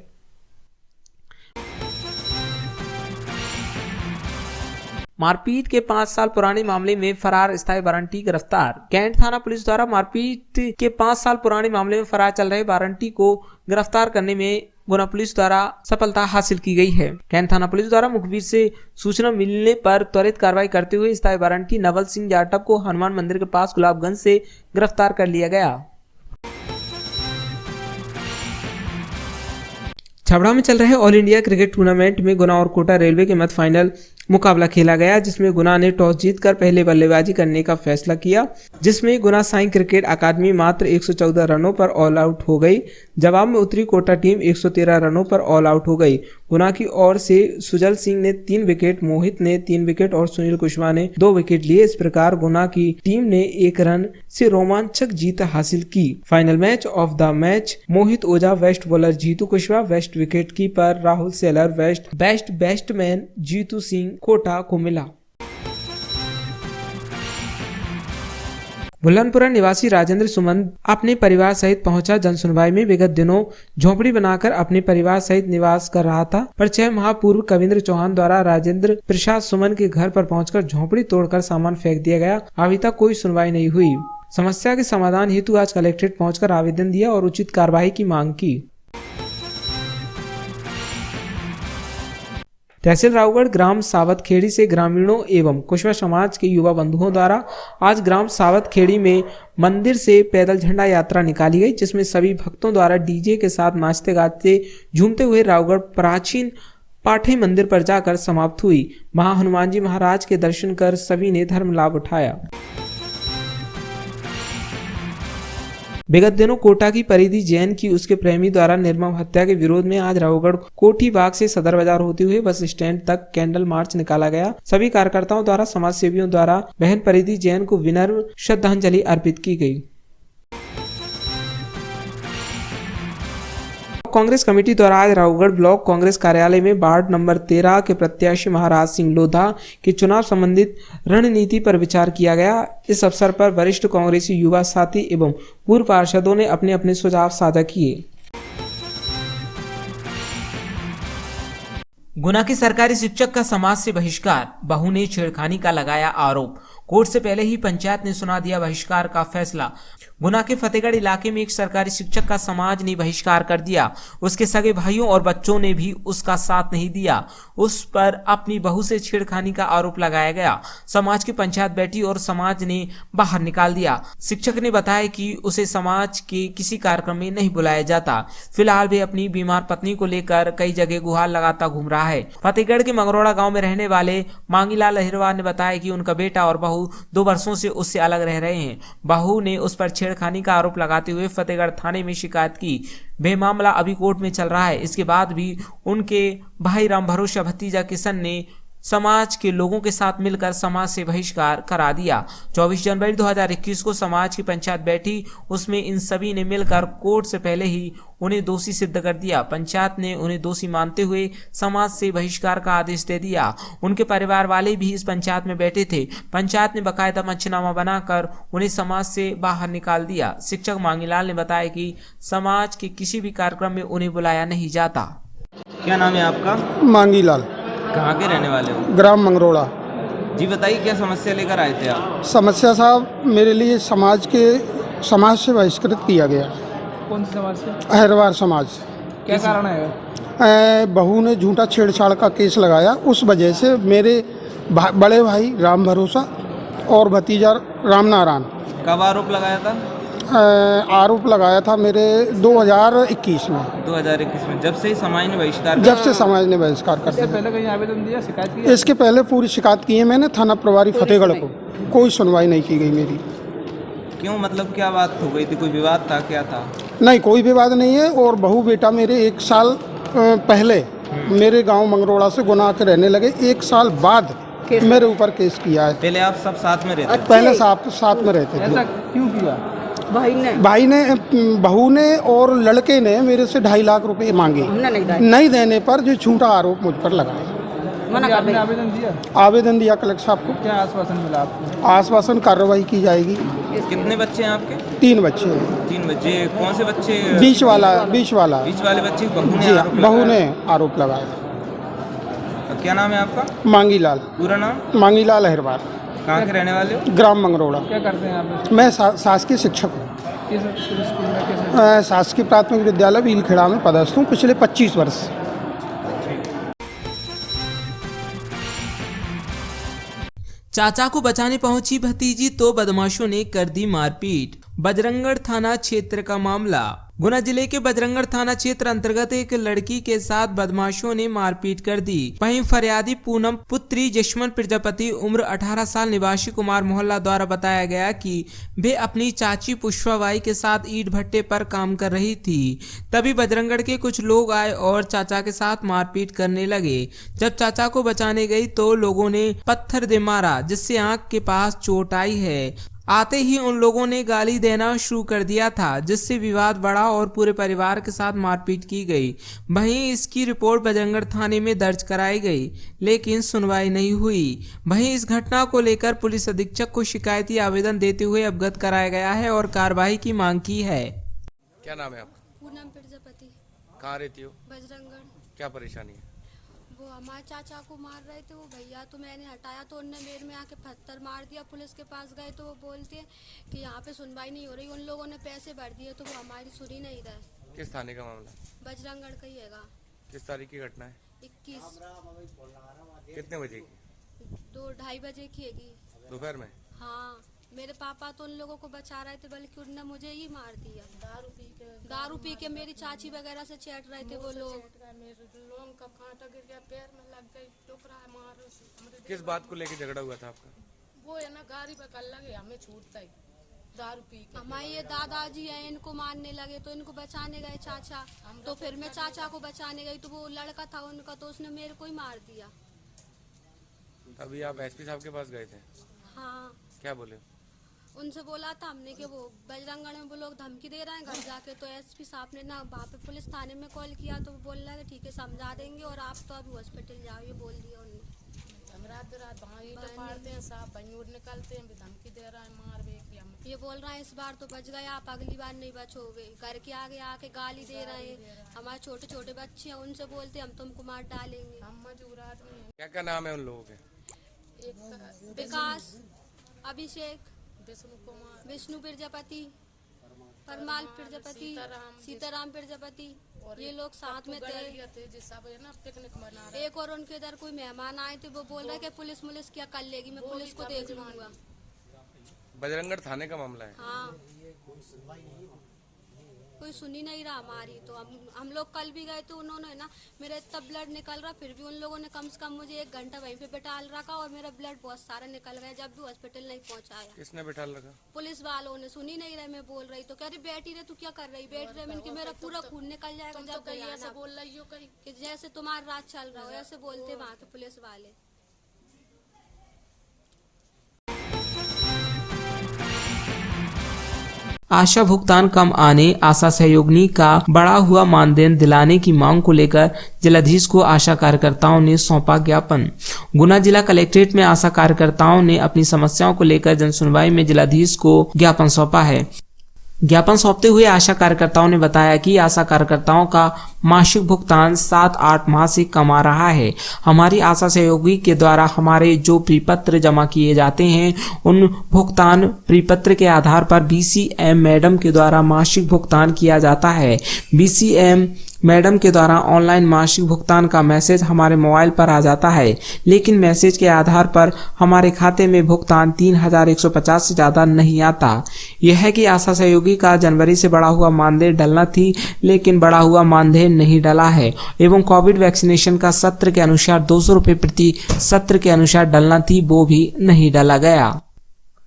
मारपीट के 5 साल पुराने मामले में फरार स्थायी वारंटी गिरफ्तार। कैंट थाना पुलिस द्वारा मारपीट के 5 साल पुराने मामले में फरार चल रहे वारंटी को गिरफ्तार करने में गुना पुलिस द्वारा सफलता हासिल की गई है। कैंट थाना पुलिस द्वारा मुखबिर से सूचना मिलने पर त्वरित कार्रवाई करते हुए स्थायी वारंटी नवल सिंह जाटव को हनुमान मंदिर के पास गुलाबगंज से गिरफ्तार कर लिया गया। छबड़ा में चल रहे ऑल इंडिया क्रिकेट टूर्नामेंट में गुना और कोटा रेलवे के मध्य फाइनल मुकाबला खेला गया, जिसमें गुना ने टॉस जीतकर पहले बल्लेबाजी करने का फैसला किया, जिसमें गुना साई क्रिकेट अकादमी मात्र 114 रनों पर ऑल आउट हो गई। जवाब में उतरी कोटा टीम 113 रनों पर ऑल आउट हो गई। गुना की ओर से सुजल सिंह ने 3 विकेट, मोहित ने 3 विकेट और सुनील कुशवाहा ने 2 विकेट लिए। इस प्रकार गुना की टीम ने 1 रन से रोमांचक जीत हासिल की। Final match of the match Mohit Ojha, best bowler Jitu Kushwaha, best wicket keeper Rahul सेलर, best best batsman Jitu Singh Kota को मिला। बुलंदपुरा निवासी राजेंद्र सुमन अपने परिवार सहित पहुंचा जन सुनवाई में। विगत दिनों झोपड़ी बनाकर अपने परिवार सहित निवास कर रहा था, पर 6 माह पूर्व कविंद्र चौहान द्वारा राजेंद्र प्रसाद सुमन के घर पर पहुंचकर झोपड़ी तोड़कर सामान फेंक दिया गया। अभी तक कोई सुनवाई नहीं हुई। समस्या के समाधान हेतु आज कलेक्ट्रेट पहुंचकर आवेदन दिया और उचित कार्यवाही की मांग की। तहसील रावगढ़ ग्राम सावतखेड़ी से ग्रामीणों एवं कुशवा समाज के युवा बंधुओं द्वारा आज ग्राम सावतखेड़ी में मंदिर से पैदल झंडा यात्रा निकाली गई, जिसमें सभी भक्तों द्वारा डीजे के साथ नाचते गाते झूमते हुए रावगढ़ प्राचीन पाठे मंदिर पर जाकर समाप्त हुई। वहां हनुमान जी महाराज के दर्शन कर सभी ने धर्म लाभ उठाया। विगत दिनों कोटा की परिधि जैन की उसके प्रेमी द्वारा निर्मम हत्या के विरोध में आज रावगढ़ कोठी बाग से सदर बाजार होते हुए बस स्टैंड तक कैंडल मार्च निकाला गया। सभी कार्यकर्ताओं द्वारा समाज सेवियों द्वारा बहन परिधि जैन को विनम्र श्रद्धांजलि अर्पित की गई। कांग्रेस कमेटी द्वारा आज रावगढ़ ब्लॉक कांग्रेस कार्यालय में वार्ड नंबर 13 के प्रत्याशी महाराज सिंह लोधा के चुनाव संबंधित रणनीति पर विचार किया गया। इस अवसर पर वरिष्ठ कांग्रेसी युवा साथी एवं पूर्व पार्षदों ने अपने अपने सुझाव साझा किए। गुना के सरकारी शिक्षक का समाज से बहिष्कार, बहू ने छेड़खानी का लगाया आरोप। कोर्ट से पहले ही पंचायत ने सुना दिया बहिष्कार का फैसला। गुना के फतेहगढ़ इलाके में एक सरकारी शिक्षक का समाज ने बहिष्कार कर दिया। उसके सगे भाइयों और बच्चों ने भी उसका साथ नहीं दिया। उस पर अपनी बहू से छेड़खानी का आरोप लगाया गया। समाज की पंचायत बैठी और समाज ने बाहर निकाल दिया। शिक्षक ने बताया कि उसे समाज के किसी कार्यक्रम में नहीं बुलाया जाता। फिलहाल वे अपनी बीमार पत्नी को लेकर कई जगह गुहार लगाता घूम रहा है। फतेहगढ़ के मंगरोड़ा गांव में रहने वाले मांगीलाल अहिरवार ने बताया कि उनका बेटा और बहू 2 वर्षों से उससे अलग रह रहे हैं। बहू ने उस पर छेड़खानी का आरोप लगाते हुए फतेहगढ़ थाने में शिकायत की। वे मामला अभी कोर्ट में चल रहा है। इसके बाद भी उनके भाई राम भरोसा भतीजा किशन ने समाज के लोगों के साथ मिलकर समाज से बहिष्कार करा दिया। 24 जनवरी 2021 को समाज की पंचायत बैठी, उसमें इन सभी ने मिलकर कोर्ट से पहले ही उन्हें दोषी सिद्ध कर दिया। पंचायत ने उन्हें दोषी मानते हुए समाज से बहिष्कार का आदेश दे दिया। उनके परिवार वाले भी इस पंचायत में बैठे थे। पंचायत ने बकायदा मंचनामा बनाकर उन्हें समाज से बाहर निकाल दिया। शिक्षक मांगीलाल ने बताया कि समाज के किसी भी कार्यक्रम में उन्हें बुलाया नहीं जाता। क्या नाम है आपका? मांगीलाल। कहाँ के रहने वाले हो? ग्राम मंगरोड़ा। जी बताइए, क्या समस्या लेकर आए थे आप? समस्या साहब, मेरे लिए समाज से बहिष्कृत किया गया। कौन से समाज से? अहिरवार समाज। क्या कारण है? बहू ने झूठा छेड़छाड़ का केस लगाया। उस वजह से मेरे बड़े भाई राम भरोसा और भतीजा राम नारायण। कब आरोप लगाया था? आरोप लगाया था मेरे 2021 में। 2021 में, जब से समाज ने बहिष्कार जब से समाज ने बहिष्कार कर इससे दिया। पहले कहीं आवेदन दिया, शिकायत की? इसके पहले पूरी शिकायत की है मैंने थाना प्रभारी फतेहगढ़ को। कोई सुनवाई नहीं की गई मेरी। क्यों, मतलब क्या बात हो गई थी? कोई विवाद था, क्या था? नहीं, कोई विवाद नहीं है। और बहू बेटा मेरे 1 साल पहले मेरे गांव मंगरोड़ा से गुना के रहने लगे। 1 साल बाद मेरे ऊपर केस किया है। पहले आप सब साथ में रहते थे? पहले साथ में रहते ऐसा थे। क्यों किया? भाई ने बहू ने और लड़के ने मेरे से 2.5 लाख रुपए मांगे। नहीं देने पर जो झूठा आरोप मुझ पर लगाया। आपने आवेदन दिया? आवेदन दिया कलेक्टर साहब को। क्या आश्वासन मिला आपको? आश्वासन कार्रवाई की जाएगी। कितने बच्चे हैं आपके? 3 बच्चे हैं। 3 बच्चे। कौन से बच्चे? बीच वाला बीच वाले बच्चे बहू ने आरोप बहू लगाया? ने आरोप लगाया। क्या नाम है आपका? मांगीलाल। पूरा नाम? मांगीलाल अहिरवार। कहाँ के रहने वाले हो? ग्राम मंगरोड़ा। क्या करते हैं आप? मैं शासकीय शिक्षक हूँ। किस स्कूल में? शासकीय प्राथमिक विद्यालय भीलखेड़ा में पदस्थ हूँ पिछले 25 वर्ष। चाचा को बचाने पहुंची भतीजी तो बदमाशों ने कर दी मारपीट। बजरंगगढ़ थाना क्षेत्र का मामला। गुना जिले के बजरंगगढ़ थाना क्षेत्र अंतर्गत एक लड़की के साथ बदमाशों ने मारपीट कर दी। वहीं फरियादी पूनम पुत्री जशमन प्रजापति उम्र 18 साल निवासी कुमार मोहल्ला द्वारा बताया गया कि वे अपनी चाची पुष्पाबाई के साथ ईंट भट्टे पर काम कर रही थी। तभी बजरंगगढ़ के कुछ लोग आए और चाचा के साथ मारपीट करने लगे। जब चाचा को बचाने गई तो लोगों ने पत्थर दे मारा, जिससे आंख के पास चोट आई है। आते ही उन लोगों ने गाली देना शुरू कर दिया था, जिससे विवाद बढ़ा और पूरे परिवार के साथ मारपीट की गई। वहीं इसकी रिपोर्ट बजरंगगढ़ थाने में दर्ज कराई गई, लेकिन सुनवाई नहीं हुई। वहीं इस घटना को लेकर पुलिस अधीक्षक को शिकायती आवेदन देते हुए अवगत कराया गया है और कार्रवाई की मांग की है। क्या नाम है आपका? पूनम प्रजापति। कहाँ रहती हो? बजरंगगढ़। क्या परेशानी है? वो हमारे चाचा को मार रहे थे वो भैया, तो मैंने हटाया तो उनने मेरे में आके पत्थर मार दिया। पुलिस के पास गए तो वो बोलते हैं कि यहाँ पे सुनवाई नहीं हो रही। उन लोगों ने पैसे भर दिए तो वो हमारी सुनी नहीं रहे। किस थाने का मामला? बजरंगगढ़ का ही हैगा। किस तारीख की घटना है? 21। कितने बजे की? 2-2:30 बजे की हैगी। दोपहर में? हाँ, मेरे पापा तो उन लोगों को बचा रहे थे, बल्कि उनने मुझे ही मार दिया। दारू पी के मेरी चाची वगैरह से चैट रहे थे वो लोग। लोंग का कांटा गिर गया, पैर में लग गई, टुकड़ा मार। किस बात को लेकर झगड़ा हुआ था आपका? वो है ना, गाड़ी पे कर लगे हमें छूटता ही दारू पी के। हमारे ये दादाजी हैं, इनको मारने लगे तो इनको बचाने गए चाचा, तो फिर मैं चाचा को बचाने गई तो वो लड़का था उनका, तो उसने मेरे को ही मार दिया। अभी आप एसपी साहब के पास गए थे, हाँ, क्या बोले? उनसे बोला था हमने कि वो बजरंगगढ़ में वो लोग धमकी दे रहे हैं घर जाके, तो एसपी साहब ने ना वहाँ पे पुलिस थाने में कॉल किया तो वो बोल रहा है कि ठीक है समझा देंगे और आप तो अभी हॉस्पिटल जाओ, ये बोल दिया उन्होंने। हम रात रात वहाँ ईंटें फाड़ते हैं, साहब बंजूर निकलते हैं, भी धमकी दे रहा है मार बे कि हम। ये बोल रहे हैं इस बार तो बच गए आप, अगली बार नहीं बचोगे। घर के आगे आके गाली दे रहे हैं, हमारे छोटे छोटे बच्चे हैं उनसे बोलते हम तुमको मार डालेंगे। हम मजबूर आदमी हैं। क्या क्या नाम है उन लोगों के? एक विकास, अभिषेक, विष्णु कुमार, विष्णु प्रजापति, परमाल प्रजापति, सीताराम प्रजापति, ये लोग साथ में थे। थे जिस सब है ना पिकनिक मना रहे। एक और उनके इधर कोई मेहमान आए थे, वो बोल रहे कि पुलिस क्या कर लेगी, मैं पुलिस को देख लूंगा। बजरंगगढ़ थाने का मामला है। हाँ, कोई सुनी नहीं रहा हमारी, तो हम लोग कल भी गए तो उन्होंने ना मेरा इतना ब्लड निकल रहा, फिर भी उन लोगों ने कम से कम मुझे 1 घंटा वहीं पे बिठाल रखा और मेरा ब्लड बहुत सारा निकल गया, जब भी हॉस्पिटल नहीं पहुंचाया। किसने बिठाल रखा? पुलिस वालों ने, सुनी नहीं रहे, मैं बोल रही तो कह रही बैठी रहे, तू क्या कर रही, बैठ रहे, मैंने कि मेरा पूरा खून निकल जाएगा तुम तो जब कहीं गया ऐसा ना, बोल रही हो कहीं। कि जैसे तुम्हारा राज चल रहा हो ऐसे बोलते वहाँ के पुलिस वाले। आशा भुगतान कम आने, आशा सहयोगिनी का बढ़ा हुआ मानदेय दिलाने की मांग को लेकर जिलाधीश को आशा कार्यकर्ताओं ने सौंपा ज्ञापन। गुना जिला कलेक्ट्रेट में आशा कार्यकर्ताओं ने अपनी समस्याओं को लेकर जनसुनवाई में जिलाधीश को ज्ञापन सौंपा है। ज्ञापन सौंपते हुए आशा कार्यकर्ताओं ने बताया कि आशा कार्यकर्ताओं का मासिक भुगतान 7-8 माह से कम आ रहा है। हमारी आशा सहयोगी के द्वारा हमारे जो प्रीपत्र जमा किए जाते हैं उन भुगतान प्रीपत्र के आधार पर बीसीएम मैडम के द्वारा मासिक भुगतान किया जाता है। बीसीएम मैडम के द्वारा ऑनलाइन मासिक भुगतान का मैसेज हमारे मोबाइल पर आ जाता है, लेकिन मैसेज के आधार पर हमारे खाते में भुगतान 3150 से ज़्यादा नहीं आता। यह है कि आशा सहयोगी का जनवरी से बढ़ा हुआ मानदेय डलना थी, लेकिन बढ़ा हुआ मानदेय नहीं डला है एवं कोविड वैक्सीनेशन का सत्र के अनुसार 200 रुपये प्रति सत्र के अनुसार डलना थी, वो भी नहीं डला गया।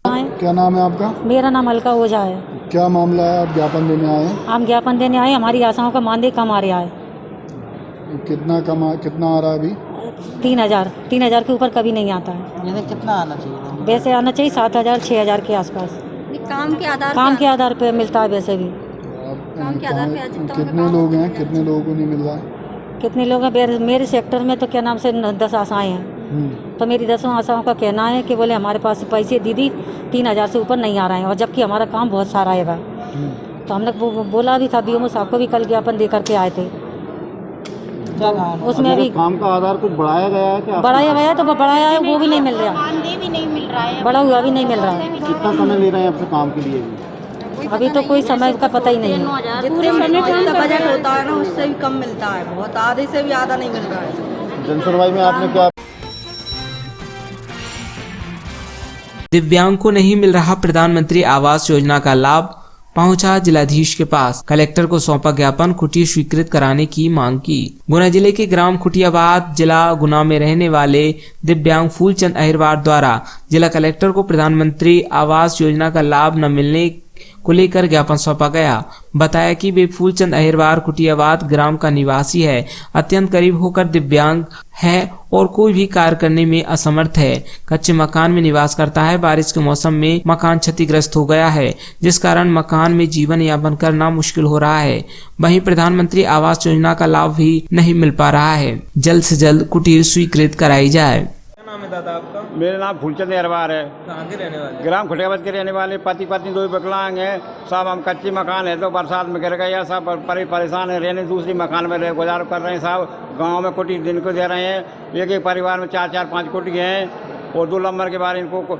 क्या नाम है आपका? मेरा नाम अलका ओझा है। क्या मामला है? आप ज्ञापन देने आए हैं? हम ज्ञापन देने आए, हमारी आशाओं का मानदेय कम आ रहा है। कितना आ रहा है अभी? 3000 के ऊपर कभी नहीं आता है। कितना आना चाहिए? वैसे आना चाहिए 7000 6000 के आसपास। काम के आधार पे मिलता है वैसे भी। कितने लोग हैं? कितने लोगों को नहीं मिल रहा है? कितने लोग हैं मेरे सेक्टर में? तो क्या नाम से 10 आशाएं हैं, तो मेरी 10 आशाओं का कहना है कि बोले हमारे पास पैसे दीदी 3000 से ऊपर नहीं आ रहे हैं, और जबकि हमारा काम बहुत सारा है। तो हमने बोला भी था, बीओ साहब को भी कल ज्ञापन दे करके आए थे। उसमें अभी काम का आधार कुछ बढ़ाया गया है क्या? बढ़ाया गया तो बढ़ाया है, वो भी नहीं मिल रहा, बढ़ा हुआ भी नहीं मिल रहा है। कितना समय ले रहे हैं आपसे काम के लिए? अभी तो कोई समय का पता ही नहीं है। पूरे समय का बजट होता है ना, उससे भी कम मिलता है, बहुत आधे से भी आधा नहीं मिल रहा है। जनसुनवाई में आपने क्या? दिव्यांग को नहीं मिल रहा प्रधानमंत्री आवास योजना का लाभ, पहुंचा जिलाधीश के पास। कलेक्टर को सौंपा ज्ञापन, कुटी स्वीकृत कराने की मांग की। गुना जिले के ग्राम खुटियाबाद जिला गुना में रहने वाले दिव्यांग फूलचंद अहिरवार द्वारा जिला कलेक्टर को प्रधानमंत्री आवास योजना का लाभ न मिलने को लेकर ज्ञापन सौंपा गया। बताया कि वे फूलचंद अहिरवार कुटियाबाद ग्राम का निवासी है, अत्यंत करीब होकर दिव्यांग है और कोई भी कार्य करने में असमर्थ है। कच्चे मकान में निवास करता है। बारिश के मौसम में मकान क्षतिग्रस्त हो गया है, जिस कारण मकान में जीवन यापन करना मुश्किल हो रहा है। वहीं प्रधानमंत्री आवास योजना का लाभ भी नहीं मिल पा रहा है। जल्द से जल्द कुटीर स्वीकृत कराई जाए। नाम है दादा आपका? मेरा नाम फूलचंद अहिरवार है। कहाँ के रहने वाले? ग्राम खुटियाबाद के रहने वाले, पति पत्नी 2 विकलांग हैं। सब हम कच्ची मकान है तो बरसात में गिर गया, सब परेशान है, रहने दूसरी मकान में रह गुजार कर रहे हैं। साहब गांव में कुटी दिन को दे रहे हैं, एक परिवार में 4-4-5 कुटी हैं, और 2 नंबर के बाद इनको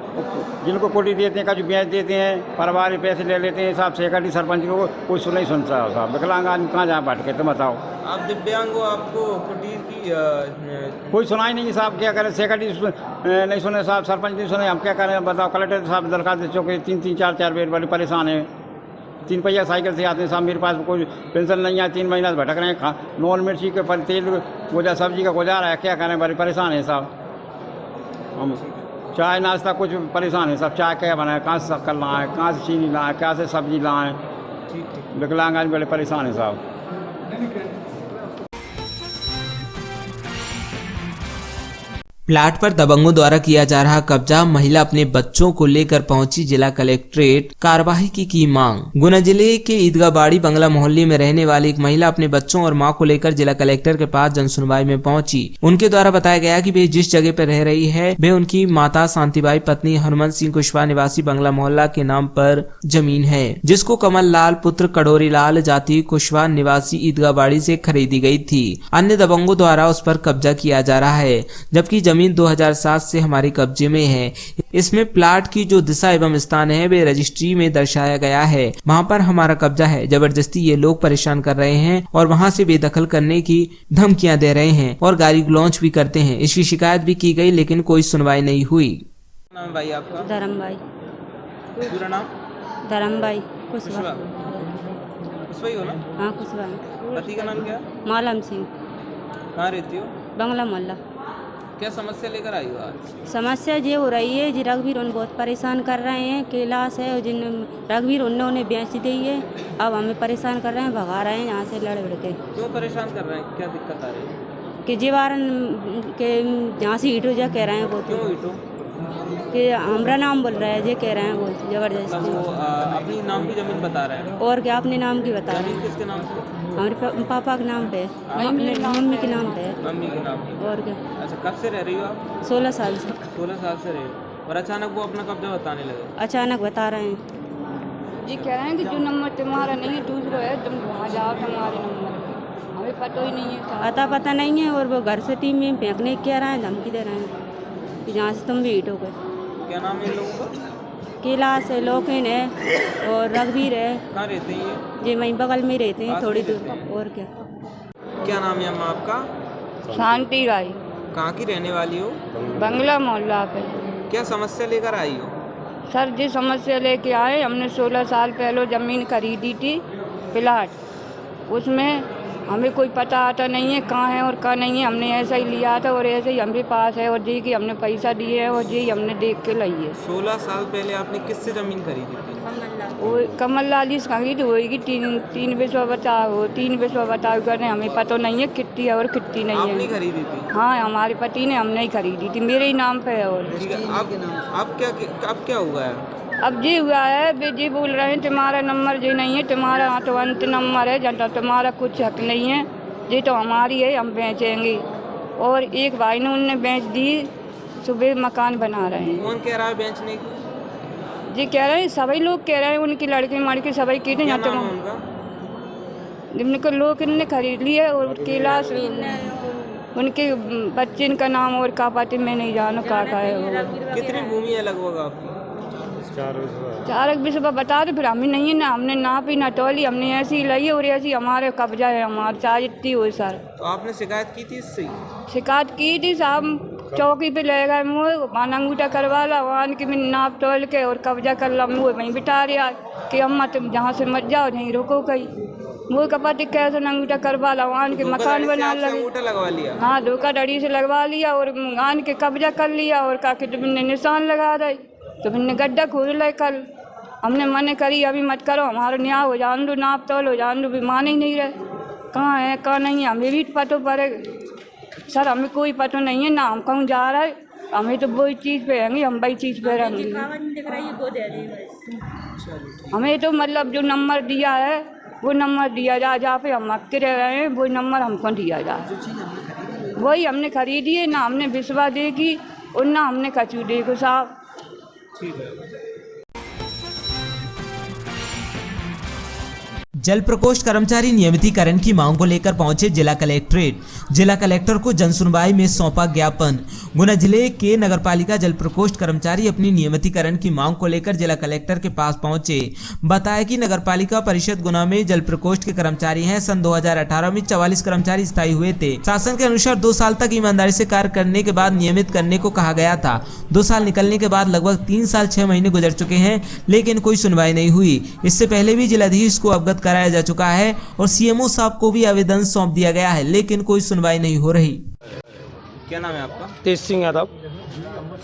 जिनको कुटी देते हैं कभी बेच देते हैं, परिवार पैसे ले लेते हैं। साहब सेक्रेटरी सरपंच को कोई सुन नहीं सुनता। साहब विकलांग आदमी कहाँ जा भटके, तुम बताओ। आप दिव्यांग हो, आपको कुटीर की कोई सुनाई नहीं साहब, क्या करें? सेक्रेटरी नहीं सुने साहब, सरपंच नहीं सुने, हम क्या करें बताओ? कलेक्टर साहब दरखास्त दे चुके, 3-3 4-4 बेर बड़े परेशान है। 3 पहिया साइकिल से आते हैं साहब, मेरे पास कोई पेंशन नहीं है, 3 महीना से भटक रहे हैं। नॉन मिर्ची के तेल गोजा सब्जी का गुजारा है, क्या करें? बड़े परेशान है साहब हम। चाय नाश्ता कुछ परेशान है सब। चाय क्या बनाए, कहाँ से शक्कर लाएँ, कहाँ से चीनी लाएँ, कहाँ से सब्जी लाएँ। विकलांग आदमी बड़े परेशान है साहब। प्लाट पर दबंगों द्वारा किया जा रहा कब्जा, महिला अपने बच्चों को लेकर पहुंची जिला कलेक्ट्रेट, कार्रवाई की मांग। गुना जिले के ईदगाहबाड़ी बंगला मोहल्ले में रहने वाली एक महिला अपने बच्चों और मां को लेकर जिला कलेक्टर के पास जनसुनवाई में पहुंची। उनके द्वारा बताया गया कि वे जिस जगह पर रह रही है वे उनकी माता शांतिबाई पत्नी हनुमंत सिंह कुशवाहा निवासी बंगला मोहल्ला के नाम पर जमीन है, जिसको कमल लाल पुत्र कड़ोरी लाल जाति कुशवाहा निवासी ईदगाहबाड़ी से खरीदी गई थी। अन्य दबंगों द्वारा उस पर कब्जा किया जा रहा है, जबकि जमीन 2007 से हमारे कब्जे में है। इसमें प्लाट की जो दिशा एवं स्थान है वे रजिस्ट्री में दर्शाया गया है, वहां पर हमारा कब्जा है। जबरदस्ती ये लोग परेशान कर रहे हैं और वहां से बेदखल करने की धमकियां दे रहे हैं और गाली गलौज भी करते हैं। इसकी शिकायत भी की गई लेकिन कोई सुनवाई नहीं हुई। नाम है भाई आपका? धर्मबाई। पूरा नाम? धर्मबाई कुशवाहा। कुशवाहा हो ना? हाँ कुशवाहा। पति का नाम क्या? मालम सिंह। कहाँ रहती हो? बंगला मोहल्ला। क्या समस्या लेकर आई हो आज? समस्या ये हो रही है जी, रघुवीर उन बहुत परेशान कर रहे हैं। कैलाश है और जिन रघुवीर उन्होंने बेच दी है, अब हमें परेशान कर रहे हैं, भगा रहे हैं यहाँ से लड़ लड़ के। क्यों परेशान कर रहे हैं, क्या दिक्कत आ रही है? कि जीवारन के जहाँ से ईटो जा कह रहे हैं वो, क्यों ईटो? कि हमारा नाम बोल रहे हैं ये कह रहे हैं वो जबरदस्ती। वो अपनी नाम की जमीन बता रहे हैं और क्या अपने नाम की बता रहे हैं? जमीन किसके नाम से? हमारे पापा के नाम पे, मम्मी के नाम पे। मम्मी के नाम पे। और क्या? अच्छा, कब से रह रही हो आप? 16 साल से। 16 साल से रहे हो और अचानक वो अपना कब्जा बताने लगे? अचानक बता रहे हैं। जी कह रहे हैं कि जो नंबर तुम्हारा नहीं है दूसरा है, तुम वहाँ जाओ तुम्हारे नंबर, हमें पता ही नहीं है। पता नहीं है और वो घर से टीम में फेंकने कह रहे हैं, धमकी दे रहे हैं कि जहाँ से तुम भी हिटोगे। क्या नाम है इन लोगों का? कैलाश है, लोकेन है और रघुवीर है। कहाँ रहते हैं ये? जी वहीं बगल में रहते हैं, थोड़ी दूर। और क्या? क्या नाम है अम्मा आपका? शांति राय। कहाँ की रहने वाली हो? बंगला मोहल्ला पे। क्या समस्या लेकर आई हो? सर जी समस्या लेके आए, हमने 16 साल पहले ज़मीन खरीदी थी प्लाट, उसमें हमें कोई पता आता नहीं है कहाँ है और कहाँ नहीं है। हमने ऐसा ही लिया था और ऐसे ही हमारे पास है और जी कि हमने पैसा दिए है और जी हमने देख के ली है। 16 साल पहले आपने किससे ज़मीन खरीदी थी? वो कमल लाल से खरीद होगी, तीन विश्व बताओ कर रहे, हमें पता नहीं है कितनी है और कितनी नहीं है। आपने खरीदी थी? हाँ हमारे पति ने, हमने ही खरीदी थी, मेरे ही नाम पे है। और अब क्या हुआ है? अब जी हुआ है, वे जी बोल रहे हैं तुम्हारा नंबर जी नहीं है, तुम्हारा तो अंत नंबर है, जनता तुम्हारा कुछ हक नहीं है, जी तो हमारी है, हम बेचेंगे। और एक भाई ने उनने बेच दी, सुबह मकान बना रहे हैं। कौन कह रहा है बेचने की? जी कह रहे हैं, सभी लोग कह रहे हैं, उनकी लड़की मड़की सभी की थे। जिनके लोग इनने खरीद लिए और कैलाश उनके बच्चे का नाम और का पति में नहीं जानो का है वो। कितनी भूमि है लगभग आपकी? 4 विश्व बता दो, फिर हमें नहीं है ना, हमने नाप ही ना तोली, हमने ऐसी ही ली और ऐसी हमारे कब्जा है, हमारे चाहे इतनी हो सर। तो आपने शिकायत की थी इससे? शिकायत की थी साहब, चौकी पे ले गए मुँह वहाँ अंगूठा करवा ला, वहाँ की मैं नाप तोल के और कब्जा कर ला, मुँह वहीं बिठा रहा कि अम्मा तुम जहाँ से मत जाओ नहीं रोको कहीं। मुँह का पति कैसे अंगूठा करवा ला, वहाँ के मकान बना लगे। लगवा लिया? हाँ धोखाधड़ी से लगवा लिया और वहाँ के कब्जा कर लिया और का तुमने निशान लगा रहे, तो मैंने गड्ढा खोल लिया। कल हमने मने करी अभी मत करो, हमारा न्याय हो जान दो, नाप तोल हो जान दो, भी मान ही नहीं रहे कहाँ है कहाँ नहीं है, हमें भी पता पड़े सर, हमें कोई पता नहीं है ना, हम कहूँ जा रहा है, हमें तो वही चीज़ पे रहेंगे, हम वही चीज़ पे रहेंगे। हमें तो मतलब जो नंबर दिया है वो नंबर दिया जाए, जहाँ पे हम अक्के रह रहे हैं वो नंबर हमको दिया जाए। वही हमने खरीदी है, ना हमने विश्वास देगी और ना हमने कचू देखो साहब। जल प्रकोष्ठ कर्मचारी नियमितीकरण की मांग को लेकर पहुंचे जिला कलेक्ट्रेट। जिला कलेक्टर को जनसुनवाई में सौंपा ज्ञापन। गुना जिले के नगरपालिका जल प्रकोष्ठ कर्मचारी अपनी नियमितीकरण की मांग को लेकर जिला कलेक्टर के पास पहुंचे। बताया कि नगरपालिका परिषद गुना में जल प्रकोष्ठ के कर्मचारी हैं। सन 2018 में 44 कर्मचारी स्थायी हुए थे। शासन के अनुसार 2 साल तक ईमानदारी से कार्य करने के बाद नियमित करने को कहा गया था। 2 साल निकलने के बाद लगभग 3 साल 6 महीने गुजर चुके हैं, लेकिन कोई सुनवाई नहीं हुई। इससे पहले भी जिलाधीश को अवगत कराया जा चुका है और सीएमओ साहब को भी आवेदन सौंप दिया गया है, लेकिन कोई सुनवाई नहीं हो रही। क्या नाम है आपका? तेज सिंह यादव।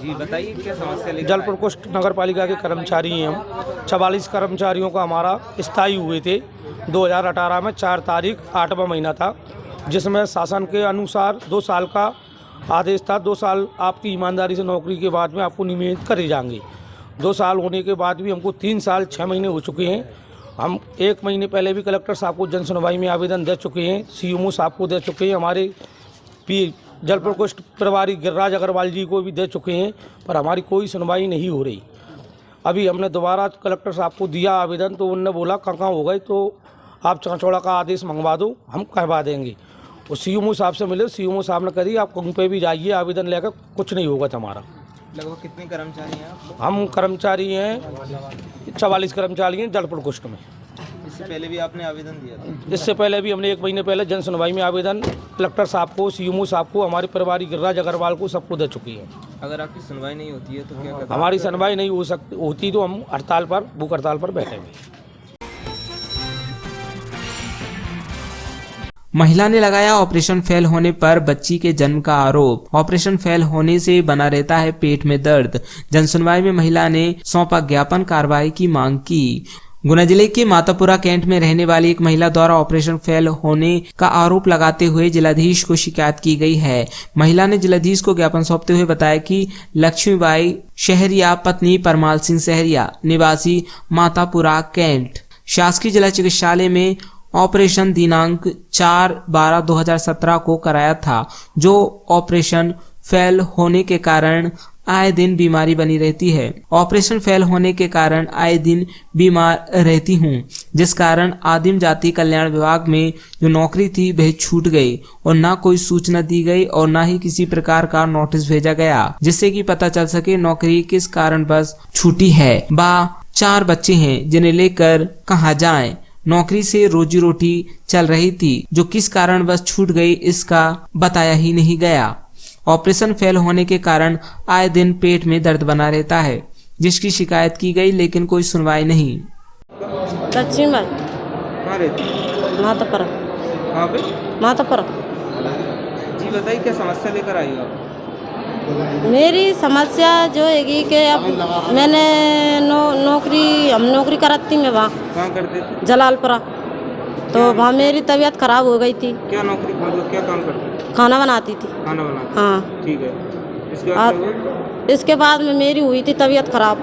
जी बताइए क्या समस्या लेकर जल प्रकोष्ठ नगर पालिका के कर्मचारी हैं हम। 44 कर्मचारियों का हमारा स्थायी हुए थे 2018 में 4 तारीख 8वां महीना था, जिसमें शासन के अनुसार 2 साल का आदेश था। 2 साल आपकी ईमानदारी से नौकरी के बाद में आपको नियमित करे जाएंगे। 2 साल होने के बाद भी हमको 3 साल 6 महीने हो चुके हैं। हम 1 महीने पहले भी कलेक्टर साहब को जन सुनवाई में आवेदन दे चुके हैं, सीएमओ साहब को दे चुके हैं, हमारे जल प्रकोष्ठ प्रभारी गिरिराज अग्रवाल जी को भी दे चुके हैं, पर हमारी कोई सुनवाई नहीं हो रही। अभी हमने दोबारा कलेक्टर साहब को दिया आवेदन, तो उन्होंने बोला कहाँ हो गए, तो आप चाँचौड़ा का आदेश मंगवा दो, हम कहवा देंगे। और सीएमओ साहब से मिले, सीएमओ साहब ने कही आप कहीं पे भी जाइए आवेदन लेकर, कुछ नहीं होगा हमारा। लगभग कितने कर्मचारी हैं आप? हम कर्मचारी हैं 44 कर्मचारी हैं जल प्रकोष्ठ में। इससे पहले भी आपने आवेदन दिया था? इससे पहले भी हमने 1 महीने पहले जन सुनवाई में आवेदन कलेक्टर साहब को, सीएमओ साहब को, हमारे प्रभारी गिरिराज अग्रवाल को सबको दे चुकी है। अगर आपकी सुनवाई नहीं होती है तो क्या करते? हमारी सुनवाई नहीं होती तो हम हड़ताल पर, भूख हड़ताल पर बैठेंगे। महिला ने लगाया ऑपरेशन फेल होने पर बच्ची के जन्म का आरोप। ऑपरेशन फेल होने से बना रहता है पेट में दर्द। जनसुनवाई में महिला ने सौंपा ज्ञापन, कार्रवाई की मांग की। गुना जिले के मातापुरा कैंट में रहने वाली एक महिला द्वारा ऑपरेशन फेल होने का आरोप लगाते हुए जिलाधीश को शिकायत की गई है। महिला ने जिलाधीश को ज्ञापन सौंपते हुए बताया कि लक्ष्मीबाई शहरिया पत्नी परमाल सिंह शहरिया निवासी मातापुरा कैंट शासकीय जिला चिकित्सालय में ऑपरेशन दिनांक 4/12/2017 को कराया था, जो ऑपरेशन फेल होने के कारण आए दिन बीमारी बनी रहती है। ऑपरेशन फेल होने के कारण आए दिन बीमार रहती हूँ, जिस कारण आदिम जाति कल्याण विभाग में जो नौकरी थी वह छूट गई और ना कोई सूचना दी गई और ना ही किसी प्रकार का नोटिस भेजा गया, जिससे कि पता चल सके नौकरी किस कारण बस छूटी है। 4 बच्चे हैं जिन्हें लेकर कहाँ जाएं। नौकरी से रोजी रोटी चल रही थी, जो किस कारण बस छूट गई इसका बताया ही नहीं गया। ऑपरेशन फेल होने के कारण आए दिन पेट में दर्द बना रहता है, जिसकी शिकायत की गई लेकिन कोई सुनवाई नहीं। दक्षिण में कहाँ रहती है? मातापुरा। कहाँ पे? मातापुरा। जी बताइए क्या समस्या लेकर आई हो आप? मेरी समस्या जो है कि अब मैंने हम नौकरी कराती मैं वहाँ। कहाँ करते थे? जलालपुरा। तो वहाँ मेरी तबीयत खराब हो गई थी। क्या नौकरी, मतलब क्या काम करते? खाना बनाती थी। खाना बनाती? हाँ ठीक है। इसके बाद क्या हुआ? इसके बाद में मेरी हुई थी तबीयत खराब,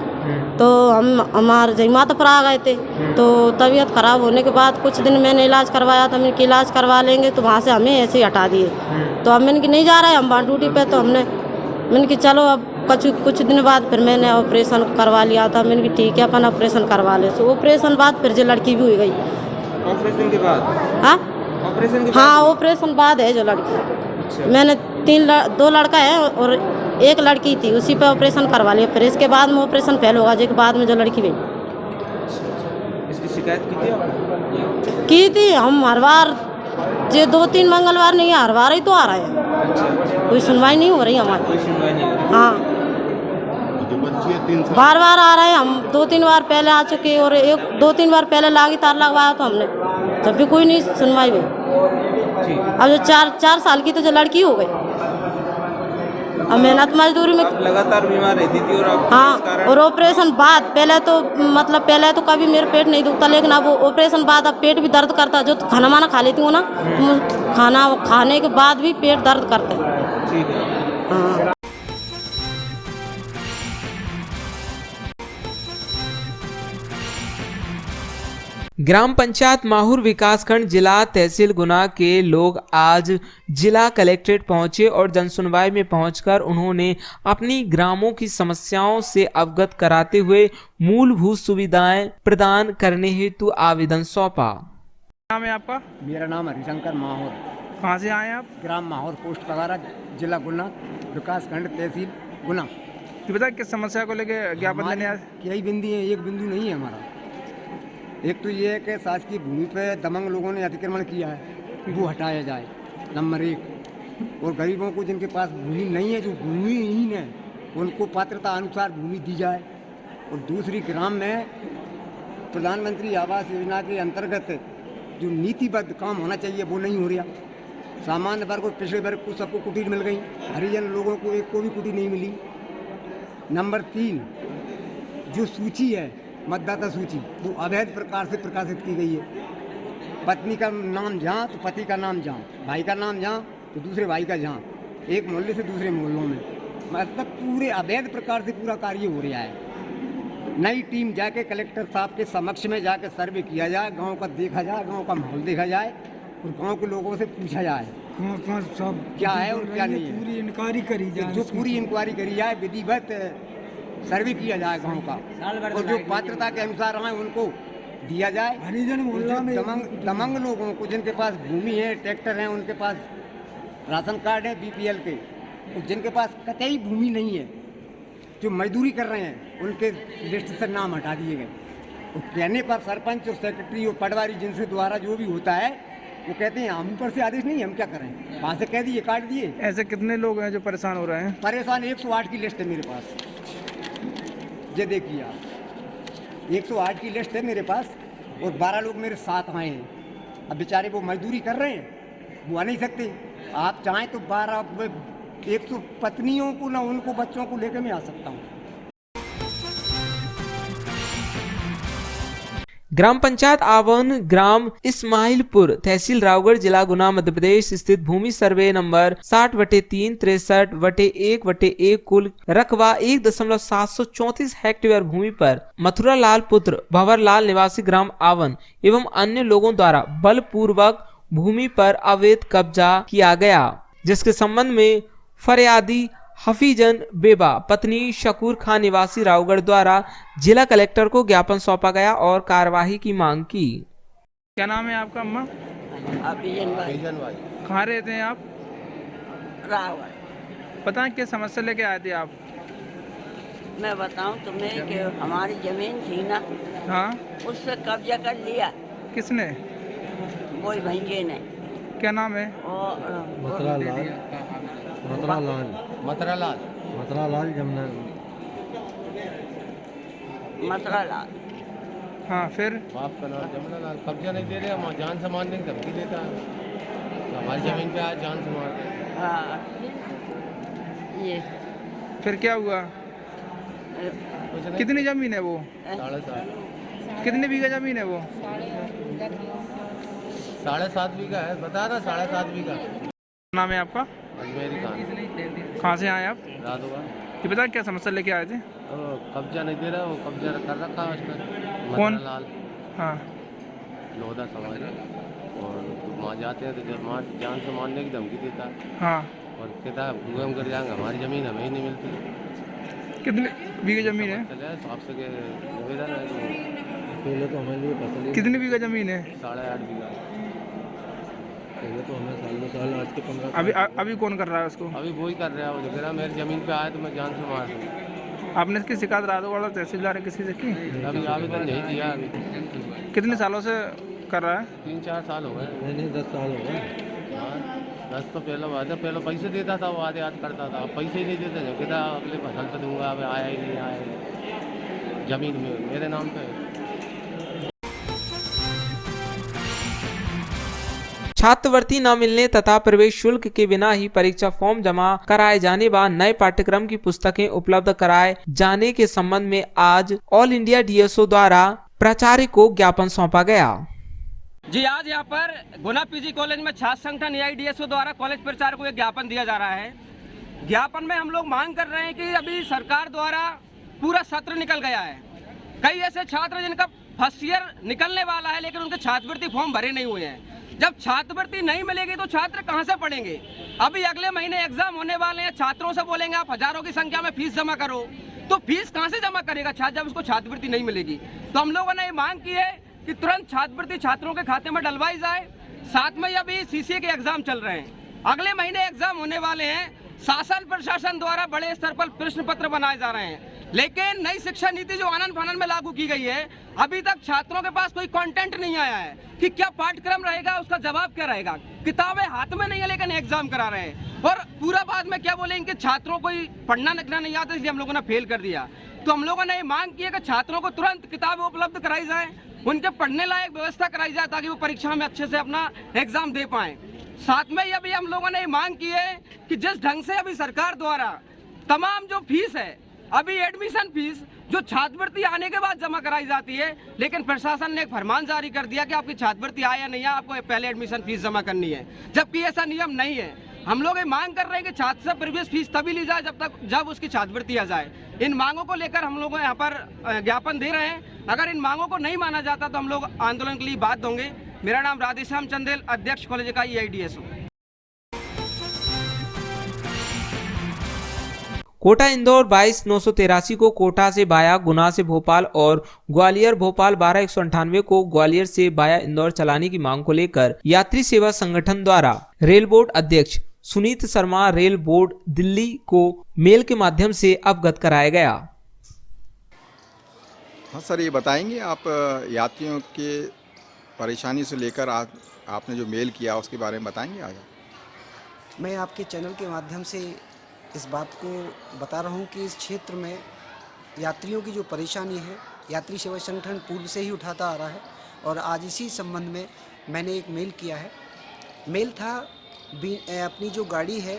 तो हम हमारे मातापुरा आ गए थे। तो तबीयत खराब होने के बाद कुछ दिन मैंने इलाज करवाया था, मैंने कि इलाज करवा लेंगे, तो वहाँ से हमें ऐसे ही हटा दिए। तो अब मैंने कि नहीं जा रहा है हम वहाँ ड्यूटी पे, तो मैंने कि चलो अब कुछ दिन बाद फिर मैंने ऑपरेशन करवा लिया था। मैंने कि ठीक है अपन ऑपरेशन करवा ले। तो ऑपरेशन बाद फिर जो लड़की भी हुई गई। ऑपरेशन के बाद? हाँ ऑपरेशन के बाद? हाँ ऑपरेशन बाद है जो लड़की। अच्छा। मैंने 2 लड़का है और 1 लड़की थी, उसी पे ऑपरेशन करवा लिया। फिर इसके बाद में ऑपरेशन फेल होगा, जिसके बाद में जो लड़की हुई। इसकी शिकायत की थी आपने? की थी हम हर बार, जो 2-3 मंगलवार नहीं हर बार ही तो आ रहा है। अच्छा। कोई सुनवाई नहीं हो रही हमारी। कोई सुनवाई नहीं हो रही? हाँ बार आ रहे हैं हम। 2-3 बार पहले आ चुके और 2-3 बार पहले लागी तार लगवाया तो हमने, जब भी कोई नहीं सुनवाई हुई। अब जो 4 साल की तो जो लड़की हो गई। अब मेहनत मजदूरी में लगातार बीमार रहती थी और आप? हाँ और ऑपरेशन बाद पहले तो कभी मेरे पेट नहीं दुखता, लेकिन अब ऑपरेशन बाद अब पेट भी दर्द करता। जो खाना वाना खा लेती हूँ ना, खाना खाने के बाद भी पेट दर्द करता है। ठीक है। हाँ। ग्राम पंचायत माहौर विकासखंड जिला तहसील गुना के लोग आज जिला कलेक्ट्रेट पहुंचे और जनसुनवाई में पहुंचकर उन्होंने अपनी ग्रामों की समस्याओं से अवगत कराते हुए मूलभूत सुविधाएं प्रदान करने हेतु आवेदन सौंपा। नाम है आपका? मेरा नाम हरिशंकर माहौर। कहाँ से आए आप? ग्राम माहौर, पोस्ट पगारा, जिला गुना, विकासखंड तहसील गुना। तो बताइए किस समस्या को लेके ज्ञापन देने आए? यही बिंदु है, एक बिंदु नहीं है हमारा। एक तो ये है कि शासकीय भूमि पे दबंग लोगों ने अतिक्रमण किया है, वो हटाया जाए, नंबर 1। और गरीबों को जिनके पास भूमि नहीं है, जो भूमिहीन है, उनको पात्रता अनुसार भूमि दी जाए। और दूसरी, ग्राम में प्रधानमंत्री आवास योजना के अंतर्गत जो नीतिबद्ध काम होना चाहिए वो नहीं हो रहा। सामान्य वर्ग और पिछड़े वर्ग को सबको कुटीर मिल गई, हरिजन लोगों को एक को भी कुटीर नहीं मिली। नंबर 3 जो सूची है मतदाता सूची वो अवैध प्रकार से प्रकाशित की गई है। पत्नी का नाम जहाँ तो पति का नाम जहाँ, भाई का नाम जहाँ तो दूसरे भाई का जहाँ, एक मोहल्ले से दूसरे मोहल्लों में, मतलब पूरे अवैध प्रकार से पूरा कार्य हो रहा है। नई टीम जाके कलेक्टर साहब के समक्ष में जाके सर्वे किया जाए, गांव का देखा जाए, गांव का माहौल देखा जाए और गांव के लोगों से पूछा जाए सब क्या है और क्या नहीं है। पूरी इंक्वायरी करी जाए, जो पूरी इंक्वायरी करी जाए, विधिवत सर्वे किया जाए गांव का, और जो पात्रता के अनुसार हैं उनको दिया जाए। हरिजन मोहल्ला में दमंग लोगों को जिनके पास भूमि है, ट्रैक्टर है, उनके पास राशन कार्ड है बीपीएल के, और जिनके पास कतई भूमि नहीं है, जो मजदूरी कर रहे हैं, उनके लिस्ट से नाम हटा दिए गए। और कहने पर सरपंच और सेक्रेटरी और पटवारी जिनसे द्वारा जो भी होता है वो कहते हैं हम ऊपर से आदेश नहीं, हम क्या करें, वहाँ से कह दिए काट दिए। ऐसे कितने लोग हैं जो परेशान हो रहे हैं? परेशान 108 की लिस्ट है मेरे पास, ये देखिए आप, 108 की लिस्ट है मेरे पास, और 12 लोग मेरे साथ आए हैं। अब बेचारे वो मजदूरी कर रहे हैं, वो आ नहीं सकते। आप चाहें तो 100 पत्नियों को ना उनको बच्चों को लेकर मैं आ सकता हूँ। ग्राम पंचायत आवन, ग्राम इस्माइलपुर, तहसील रावगढ़, जिला गुना, मध्य प्रदेश स्थित भूमि सर्वे नंबर 60/3 63/1/1 कुल रकबा 1.734 हेक्टेयर भूमि पर मथुरा लाल पुत्र भंवर लाल निवासी ग्राम आवन एवं अन्य लोगों द्वारा बलपूर्वक भूमि पर अवैध कब्जा किया गया, जिसके संबंध में फरियादी हफीजन बेबा पत्नी शकूर खान निवासी रावगढ़ द्वारा जिला कलेक्टर को ज्ञापन सौंपा गया और कार्यवाही की मांग की। क्या नाम है आपका अम्मा? कहाँ रहते हैं आप? रावगढ़। पता क्या समस्या लेके आए थे आप? मैं बताऊं तुम्हें कि हमारी जमीन थी ना, हाँ, उस पर कब्जा कर लिया। किसने? कोई भैंजे ने। क्या नाम है? मथुरा लाल। हाँ, फिर बाप का नाम जमुना लाल। कब्जा नहीं दे रहे, हम जान से मारने की धमकी देता है, तो हमारी जमीन पे आज जान से मार दे। हाँ, ये फिर क्या हुआ? कितनी जमीन है वो? 7.5 कितने बीघा जमीन है वो? 7.5 बीघा है, बता रहा 7.5 बीघा। नाम है आपका? अजमेरी खान। कहाँ से आए आप? राधोगा। ये पता क्या समस्या लेके आए थे? कब्जा नहीं दे रहा, वो कब्जा कर रखा है उसने। कौन? लाल। हाँ, लोधा समाज है, और वहाँ जाते हैं तो जब जान से मारने की धमकी देता है। हाँ, और कहता है भूगम कर जाएंगे, हमारी ज़मीन हमें ही नहीं मिलती। कितने बीघा जमीन है? आपसे निवेदन है पहले तो हमें लिए फसल। कितनी बीघा जमीन है? 8.5 बीघा। पहले तो हमें साल आज के 15। अभी कौन कर रहा है उसको? अभी वही कर रहा है, वो जो कह रहा मेरी ज़मीन पे आए तो मैं जान से मार दूँ। आपने इसकी शिकायत राधोगढ़ तहसीलदार किसी से की? अभी आवेदन नहीं दिया। अभी कितने सालों से कर रहा है? 3-4 साल हो गए। नहीं 10 साल हो गए। हाँ, 10 तो पहले बात है, पहले पैसे देता था, वो आधे याद करता था, अब पैसे ही नहीं देते, जो कहता अगले फसल पे दूंगा, अब आया ही नहीं आया। जमीन में मेरे नाम पे। छात्रवृत्ति न मिलने तथा प्रवेश शुल्क के बिना ही परीक्षा फॉर्म जमा कराए जाने व नए पाठ्यक्रम की पुस्तकें उपलब्ध कराए जाने के संबंध में आज ऑल इंडिया डीएसओ द्वारा प्राचार्य को ज्ञापन सौंपा गया। जी, आज यहाँ पर गुना पीजी कॉलेज में छात्र संगठन एआईडीएसओ द्वारा कॉलेज प्राचार्य को एक ज्ञापन दिया जा रहा है। ज्ञापन में हम लोग मांग कर रहे हैं कि अभी सरकार द्वारा पूरा सत्र निकल गया है, कई ऐसे छात्र जिनका फर्स्ट ईयर निकलने वाला है लेकिन उनके छात्रवृत्ति फॉर्म भरे नहीं हुए हैं। जब छात्रवृत्ति नहीं मिलेगी तो छात्र कहां से पढ़ेंगे? अभी अगले महीने एग्जाम होने वाले हैं, छात्रों से बोलेंगे आप हजारों की संख्या में फीस जमा करो, तो फीस कहां से जमा करेगा छात्र जब उसको छात्रवृत्ति नहीं मिलेगी? तो हम लोगों ने ये मांग की है कि तुरंत छात्रवृत्ति छात्रों के खाते में डलवाई जाए। साथ में अभी सीसीए के एग्जाम चल रहे हैं, अगले महीने एग्जाम होने वाले हैं। शासन प्रशासन द्वारा बड़े स्तर पर प्रश्न पत्र बनाए जा रहे हैं, लेकिन नई शिक्षा नीति जो आनन फानन में लागू की गई है, अभी तक छात्रों के पास कोई कंटेंट नहीं आया है कि क्या पाठ्यक्रम रहेगा, उसका जवाब क्या रहेगा। किताबें हाथ में नहीं है लेकिन एग्जाम करा रहे हैं, और पूरा बाद में क्या बोलेंगे कि छात्रों को पढ़ना लिखना नहीं आता इसलिए हम लोगों ने फेल कर दिया। तो हम लोगों ने मांग की है कि छात्रों को तुरंत किताबें उपलब्ध कराई जाए, उनके पढ़ने लायक व्यवस्था कराई जाए ताकि वो परीक्षा में अच्छे से अपना एग्जाम दे पाएं। साथ में अभी हम लोगों ने मांग की है कि जिस ढंग से अभी सरकार द्वारा तमाम जो फीस है अभी एडमिशन फीस जो छात्रवृत्ति आने के बाद जमा कराई जाती है, लेकिन प्रशासन ने एक फरमान जारी कर दिया कि आपकी छात्रवृत्ति आए या नहीं है, आपको पहले एडमिशन फीस जमा करनी है, जबकि ऐसा नियम नहीं है। हम लोग ये मांग कर रहे हैं कि छात्र से प्रवेश फीस तभी ली जाए जब उसकी छात्रवृत्ति आ जाए। इन मांगों को लेकर हम लोग यहाँ पर ज्ञापन दे रहे हैं। अगर इन मांगों को नहीं माना जाता तो हम लोग आंदोलन के लिए बाध्य होंगे। मेरा नाम राधेश्याम चंदेल, अध्यक्ष कॉलेज का EIDSO। कोटा इंदौर 22-983 को कोटा से बाया गुना से भोपाल और ग्वालियर भोपाल 12-198 को ग्वालियर से बाया इंदौर चलाने की मांग को लेकर यात्री सेवा संगठन द्वारा रेल बोर्ड अध्यक्ष सुनीत शर्मा रेल बोर्ड दिल्ली को मेल के माध्यम से अवगत कराया गया। हाँ सर, ये बताएंगे आप यात्रियों के परेशानी से लेकर आपने जो मेल किया उसके बारे में बताएंगे आगे। मैं आपके चैनल के माध्यम से इस बात को बता रहा हूँ कि इस क्षेत्र में यात्रियों की जो परेशानी है यात्री सेवा संगठन पूर्व से ही उठाता आ रहा है और आज इसी संबंध में मैंने एक मेल किया है। मेल था अपनी जो गाड़ी है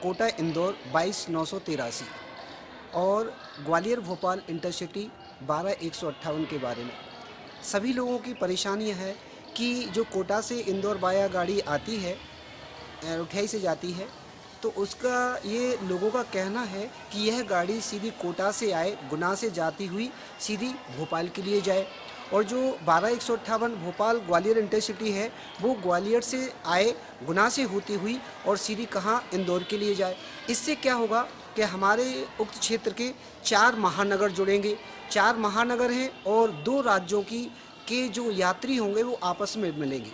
कोटा इंदौर 22-983 और ग्वालियर भोपाल इंटरसिटी 12-158 के बारे में। सभी लोगों की परेशानी है कि जो कोटा से इंदौर बाया गाड़ी आती है, रुठियाई से जाती है, तो उसका ये लोगों का कहना है कि यह गाड़ी सीधी कोटा से आए, गुना से जाती हुई सीधी भोपाल के लिए जाए, और जो 12-158 भोपाल ग्वालियर इंटरसिटी है वो ग्वालियर से आए, गुना से होती हुई और सीधी कहाँ इंदौर के लिए जाए। इससे क्या होगा कि हमारे उक्त क्षेत्र के 4 महानगर जुड़ेंगे। 4 महानगर हैं और 2 राज्यों के जो यात्री होंगे वो आपस में मिलेंगे।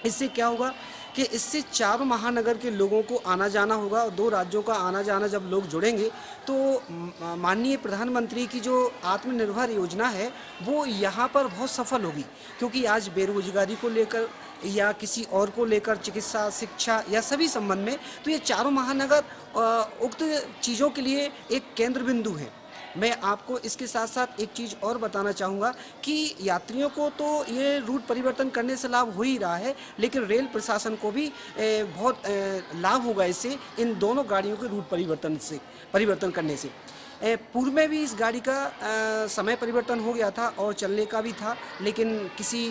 इससे क्या होगा कि इससे 4 महानगर के लोगों को आना जाना होगा और 2 राज्यों का आना जाना जब लोग जुड़ेंगे तो माननीय प्रधानमंत्री की जो आत्मनिर्भर योजना है वो यहाँ पर बहुत सफल होगी, क्योंकि आज बेरोजगारी को लेकर या किसी और को लेकर, चिकित्सा, शिक्षा या सभी संबंध में, तो ये 4 महानगर उक्त चीज़ों के लिए एक केंद्र बिंदु है। मैं आपको इसके साथ साथ एक चीज़ और बताना चाहूँगा कि यात्रियों को तो ये रूट परिवर्तन करने से लाभ हो ही रहा है, लेकिन रेल प्रशासन को भी बहुत लाभ होगा इससे, इन दोनों गाड़ियों के रूट परिवर्तन करने से। पूर्व में भी इस गाड़ी का समय परिवर्तन हो गया था और चलने का भी था, लेकिन किसी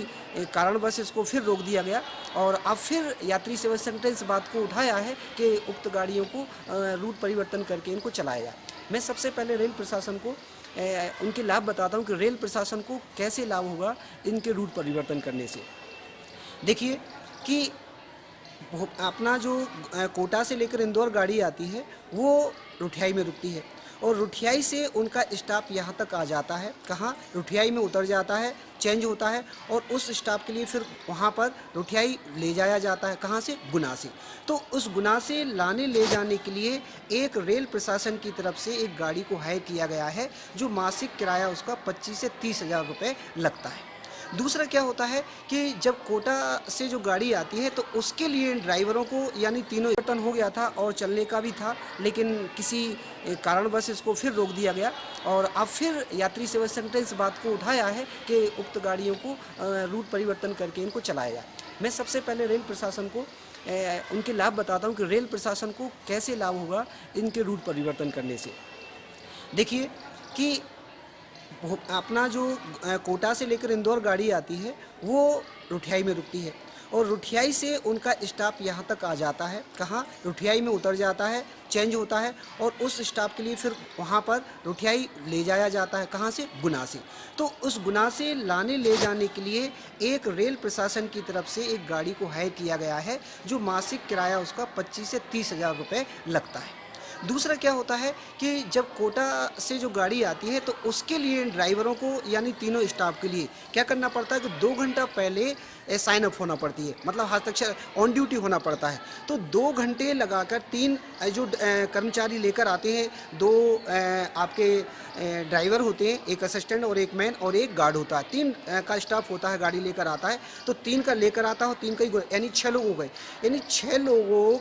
कारणवश इसको फिर रोक दिया गया और अब फिर यात्री सेवा संगठन इस बात को उठाया है कि उक्त गाड़ियों को रूट परिवर्तन करके इनको चलाया जाए। मैं सबसे पहले रेल प्रशासन को उनके लाभ बताता हूं कि रेल प्रशासन को कैसे लाभ होगा इनके रूट परिवर्तन करने से। देखिए कि अपना जो कोटा से लेकर इंदौर गाड़ी आती है वो रुठियाई में रुकती है और रुठियाई से उनका स्टाफ यहाँ तक आ जाता है। कहाँ? रुठियाई में उतर जाता है, चेंज होता है और उस स्टाफ के लिए फिर वहाँ पर रुठियाई ले जाया जाता है। कहाँ से? गुना से। तो उस गुना से लाने ले जाने के लिए एक रेल प्रशासन की तरफ से एक गाड़ी को हायर किया गया है, जो मासिक किराया उसका 25 से 30 हज़ार रुपये लगता है। दूसरा क्या होता है कि जब कोटा से जो गाड़ी आती है तो उसके लिए ड्राइवरों को यानी तीनों परिवर्तन हो गया था और चलने का भी था, लेकिन किसी कारणवश इसको फिर रोक दिया गया और अब फिर यात्री सेवा संगठन इस बात को उठाया है कि उक्त गाड़ियों को रूट परिवर्तन करके इनको चलाया जाए। मैं सबसे पहले रेल प्रशासन को उनके लाभ बताता हूँ कि रेल प्रशासन को कैसे लाभ होगा इनके रूट परिवर्तन करने से। देखिए कि अपना जो कोटा से लेकर इंदौर गाड़ी आती है वो रुठियाई में रुकती है और रुठियाई से उनका स्टाफ यहाँ तक आ जाता है। कहाँ? रुठियाई में उतर जाता है, चेंज होता है और उस स्टाफ के लिए फिर वहाँ पर रुठियाई ले जाया जाता है। कहाँ से? गुना से। तो उस गुना से लाने ले जाने के लिए एक रेल प्रशासन की तरफ से एक गाड़ी को हायर किया गया है, जो मासिक किराया उसका 25 से 30 हज़ार रुपये लगता है। दूसरा क्या होता है कि जब कोटा से जो गाड़ी आती है तो उसके लिए ड्राइवरों को यानी तीनों स्टाफ के लिए क्या करना पड़ता है कि 2 घंटा पहले साइन अप होना पड़ती है, मतलब हस्ताक्षर ऑन ड्यूटी होना पड़ता है। तो 2 घंटे लगाकर 3 जो कर्मचारी लेकर आते हैं, 2 आपके ड्राइवर होते हैं, एक असिस्टेंट और एक मैन और एक गार्ड होता है, 3 का स्टाफ होता है, गाड़ी लेकर आता है। तो 3 का लेकर आता हो, 3 का यानी 6 लोग हो गए, यानी 6 लोगों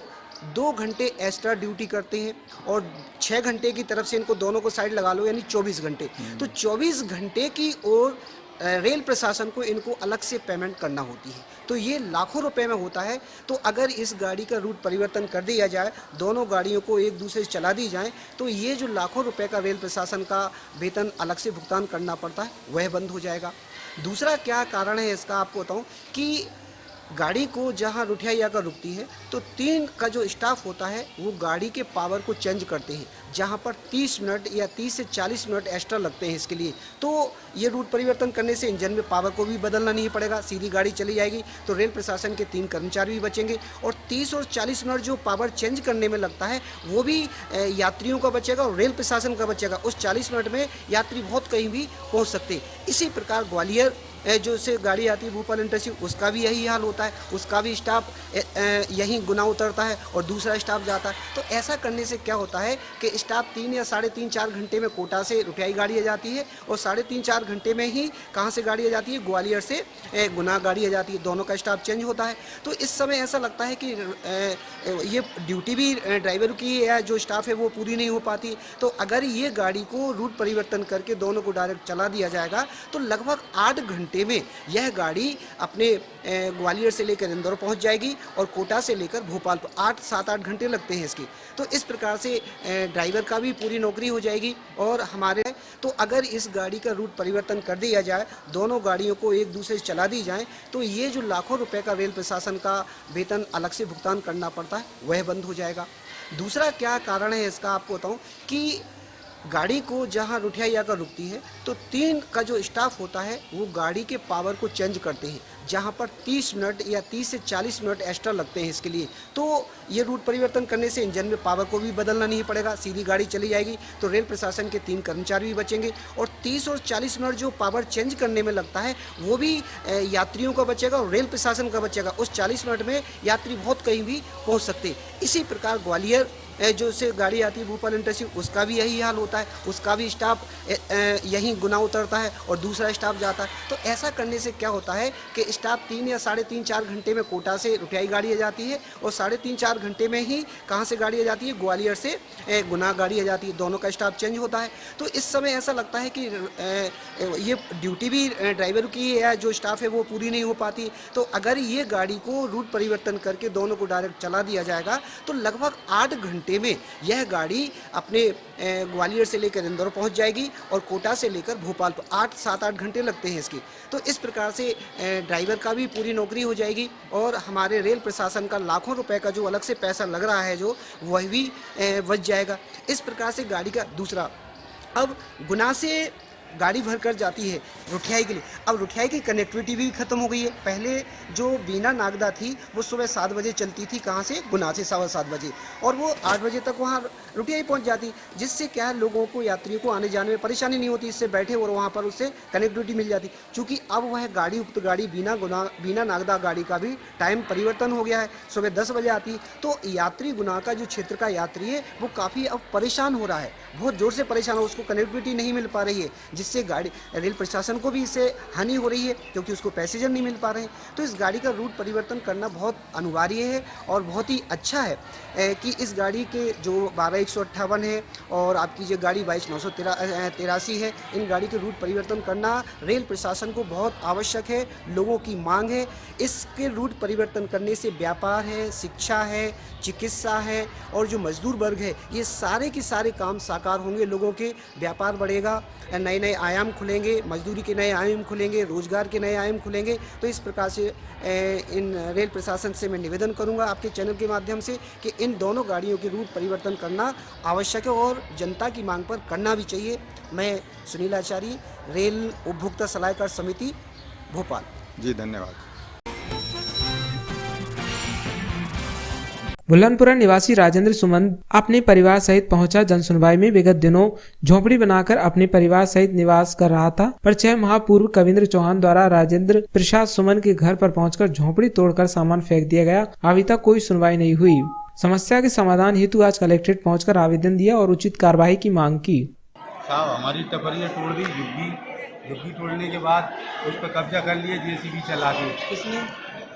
2 घंटे एक्स्ट्रा ड्यूटी करते हैं और 6 घंटे की तरफ से इनको दोनों को साइड लगा लो यानी 24 घंटे। तो 24 घंटे की और रेल प्रशासन को इनको अलग से पेमेंट करना होती है, तो ये लाखों रुपए में होता है। तो अगर इस गाड़ी का रूट परिवर्तन कर दिया जाए, दोनों गाड़ियों को एक दूसरे से चला दी जाए, तो ये जो लाखों रुपए का रेल प्रशासन का वेतन अलग से भुगतान करना पड़ता है वह बंद हो जाएगा। दूसरा क्या कारण है इसका आपको बताऊं कि गाड़ी को जहां रुठियाई आकर रुकती है तो 3 का जो स्टाफ होता है वो गाड़ी के पावर को चेंज करते हैं, जहां पर 30 मिनट या 30 से 40 मिनट एक्स्ट्रा लगते हैं इसके लिए। तो ये रूट परिवर्तन करने से इंजन में पावर को भी बदलना नहीं पड़ेगा, सीधी गाड़ी चली जाएगी। तो रेल प्रशासन के 3 कर्मचारी भी बचेंगे और 30 और 40 मिनट जो पावर चेंज करने में लगता है वो भी यात्रियों का बचेगा और रेल प्रशासन का बचेगा। उस 40 मिनट में यात्री बहुत कहीं भी पहुँच सकते। इसी प्रकार ग्वालियर जो से गाड़ी आती है भोपाल इंटरसिटी, उसका भी यही हाल होता है, उसका भी स्टाफ यहीं गुना उतरता है और दूसरा स्टाफ जाता है। तो ऐसा करने से क्या होता है कि स्टाफ 3 या 3.5-4 घंटे में कोटा से रुठियाई गाड़ी आ जाती है और 3.5-4 घंटे में ही कहाँ से गाड़ी आ जाती है, ग्वालियर से गुना गाड़ी आ जाती है। दोनों का स्टाफ चेंज होता है। तो इस समय ऐसा लगता है कि ये ड्यूटी भी ड्राइवर की या जो स्टाफ है वो पूरी नहीं हो पाती। तो अगर ये गाड़ी को रूट परिवर्तन करके दोनों को डायरेक्ट चला दिया जाएगा तो लगभग 8 घंटे में यह गाड़ी अपने ग्वालियर से लेकर इंदौर पहुंच जाएगी और कोटा से लेकर भोपाल पर 7-8 घंटे लगते हैं इसके। तो इस प्रकार से ड्राइवर का भी पूरी नौकरी हो जाएगी और हमारे तो अगर इस गाड़ी का रूट परिवर्तन कर दिया जाए, दोनों गाड़ियों को एक दूसरे से चला दी जाए, तो ये जो लाखों रुपए का रेल प्रशासन का वेतन अलग से भुगतान करना पड़ता है वह बंद हो जाएगा। दूसरा क्या कारण है इसका आपको बताऊं कि गाड़ी को जहां रुठियाई आकर रुकती है तो 3 का जो स्टाफ होता है वो गाड़ी के पावर को चेंज करते हैं, जहां पर 30 मिनट या 30 से 40 मिनट एक्स्ट्रा लगते हैं इसके लिए। तो ये रूट परिवर्तन करने से इंजन में पावर को भी बदलना नहीं पड़ेगा, सीधी गाड़ी चली जाएगी। तो रेल प्रशासन के 3 कर्मचारी भी बचेंगे और 30 और 40 मिनट जो पावर चेंज करने में लगता है वो भी यात्रियों का बचेगा और रेल प्रशासन का बचेगा। उस 40 मिनट में यात्री बहुत कहीं भी पहुँच सकते। इसी प्रकार ग्वालियर जो से गाड़ी आती है भोपाल इंटरसिटी, उसका भी यही हाल होता है, उसका भी स्टाफ यहीं गुना उतरता है और दूसरा स्टाफ जाता है। तो ऐसा करने से क्या होता है कि स्टाफ 3 या 3.5-4 घंटे में कोटा से रुठियाई गाड़ी आ जाती है और 3.5-4 घंटे में ही कहाँ से गाड़ी आ जाती है, ग्वालियर से गुना गाड़ी आ जाती है। दोनों का स्टाफ चेंज होता है। तो इस समय ऐसा लगता है कि ये ड्यूटी भी ड्राइवर की या जो स्टाफ है वो पूरी नहीं हो पाती। तो अगर ये गाड़ी को रूट परिवर्तन करके दोनों को डायरेक्ट चला दिया जाएगा तो लगभग 8 घंटे में यह गाड़ी अपने ग्वालियर से लेकर इंदौर पहुंच जाएगी और कोटा से लेकर भोपाल पर 7-8 घंटे लगते हैं इसके। तो इस प्रकार से ड्राइवर का भी पूरी नौकरी हो जाएगी और हमारे रेल प्रशासन का लाखों रुपए का जो अलग से पैसा लग रहा है जो वह भी बच जाएगा। इस प्रकार से गाड़ी का दूसरा, अब गुना से गाड़ी भर कर जाती है रुठियाई के लिए। अब रुठियाई की कनेक्टिविटी भी खत्म हो गई है। पहले जो बीना नागदा थी वो सुबह 7 बजे चलती थी, कहाँ से, गुना से 7:15 बजे, और वो 8 बजे तक वहाँ रुठियाई पहुँच जाती, जिससे क्या है लोगों को, यात्रियों को आने जाने में परेशानी नहीं होती, इससे बैठे और वहाँ पर उससे कनेक्टिविटी मिल जाती। चूँकि अब वह गाड़ी, उक्त गाड़ी बीना नागदा गाड़ी का भी टाइम परिवर्तन हो गया है, सुबह 10 बजे आती। तो यात्री गुना का जो क्षेत्र का यात्री है वो काफ़ी अब परेशान हो रहा है, बहुत ज़ोर से परेशान हो, उसको कनेक्टिविटी नहीं मिल पा रही है, जिससे गाड़ी, रेल प्रशासन को भी इससे हानि हो रही है क्योंकि उसको पैसेंजर नहीं मिल पा रहे हैं। तो इस गाड़ी का रूट परिवर्तन करना बहुत अनिवार्य है और बहुत ही अच्छा है कि इस गाड़ी के जो 12,158 है और आपकी जो गाड़ी 22,983 है, इन गाड़ी के रूट परिवर्तन करना रेल प्रशासन को बहुत आवश्यक है, लोगों की मांग है। इसके रूट परिवर्तन करने से व्यापार है, शिक्षा है, चिकित्सा है और जो मजदूर वर्ग है, ये सारे के सारे काम साकार होंगे, लोगों के व्यापार बढ़ेगा, नए नए आयाम खुलेंगे, मजदूरी के नए आयाम खुलेंगे, रोजगार के नए आयाम खुलेंगे। तो इस प्रकार से इन रेल प्रशासन से मैं निवेदन करूंगा आपके चैनल के माध्यम से कि इन दोनों गाड़ियों के रूट परिवर्तन करना आवश्यक है और जनता की मांग पर करना भी चाहिए। मैं सुनील आचार्य, रेल उपभोक्ता सलाहकार समिति, भोपाल। जी धन्यवाद। बुलंदपुरा निवासी राजेंद्र सुमन अपने परिवार सहित पहुंचा जनसुनवाई में। विगत दिनों झोपड़ी बनाकर अपने परिवार सहित निवास कर रहा था, पर 6 माह पूर्व कविंद्र चौहान द्वारा राजेंद्र प्रसाद सुमन के घर पर पहुंचकर झोपड़ी तोड़कर सामान फेंक दिया गया। अभी तक कोई सुनवाई नहीं हुई। समस्या के समाधान हेतु आज कलेक्ट्रेट पहुंचकर आवेदन दिया और उचित कार्रवाई की मांग की। साहब हमारी टपरियाँ तोड़ दी, झुग्गी तोड़ने के बाद उस पर कब्जा कर लिए जेसीबी चला के। किसने?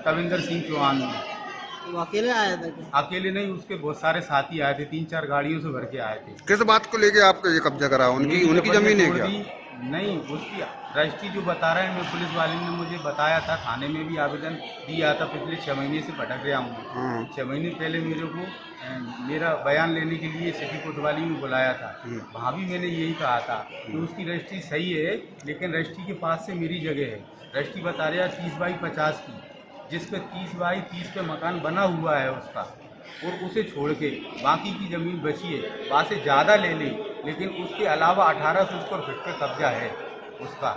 कविंद्र सिंह चौहान ने। वो अकेले आया था? अकेले नहीं, उसके बहुत सारे साथी आए थे, 3-4 गाड़ियों से भर के आए थे। किस बात को लेके आपको ये कब्जा करा? उनकी जमीन है क्या? नहीं, उसकी रजिस्ट्री जो बता रहे हैं, मैं पुलिस वाले ने मुझे बताया था, थाने में भी आवेदन दिया था। पिछले 6 महीने से भटक रहा हूँ। 6 महीने पहले मेरे को मेरा बयान लेने के लिए सिटी कोतवाली में बुलाया था। वहाँ भी मैंने यही कहा था कि उसकी रजिस्ट्री सही है, लेकिन रजिस्ट्री के पास से मेरी जगह है। रजिस्ट्री बता रहा है 30/50 की, जिस पे 30/30 पे मकान बना हुआ है उसका, और उसे छोड़ के बाकी की ज़मीन बची है, वहाँ से ज़्यादा ले ली, लेकिन उसके अलावा 1800 स्क्वायर फीट पे कब्जा है उसका।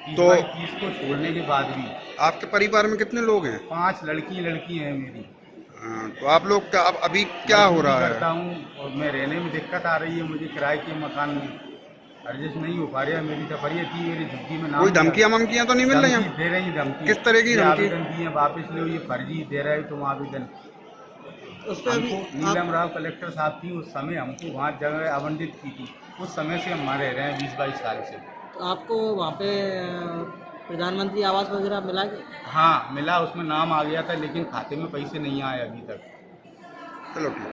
30/30 को छोड़ने के बाद भी। आपके परिवार में कितने लोग हैं? 5 लड़की हैं मेरी। तो आप लोग का अब अभी क्या हो रहा है? करता हूँ और मैं रहने में दिक्कत आ रही है, मुझे किराए के मकान में एडजस्ट नहीं हो पा रहा है। मेरी तफरिया थी, मेरी झुग्गी में नाम कोई धमकियाँ ममकियाँ तो नहीं मिल रही हैं? दे रही धमकी। किस तरह की धमकी? आवेदन दिए, वापस लो, ये फर्जी दे रहे हो तुम आवेदन। हमको नीलम राव कलेक्टर साहब थी, उस समय हमको वहाँ जगह आवंटित की थी, उस समय से हम वहाँ रह रहे हैं 20-22 साल से। तो आपको वहाँ पे प्रधानमंत्री आवास वगैरह मिला कि? हाँ मिला, उसमें नाम आ गया था, लेकिन खाते में पैसे नहीं आए अभी तक। चलो ठीक।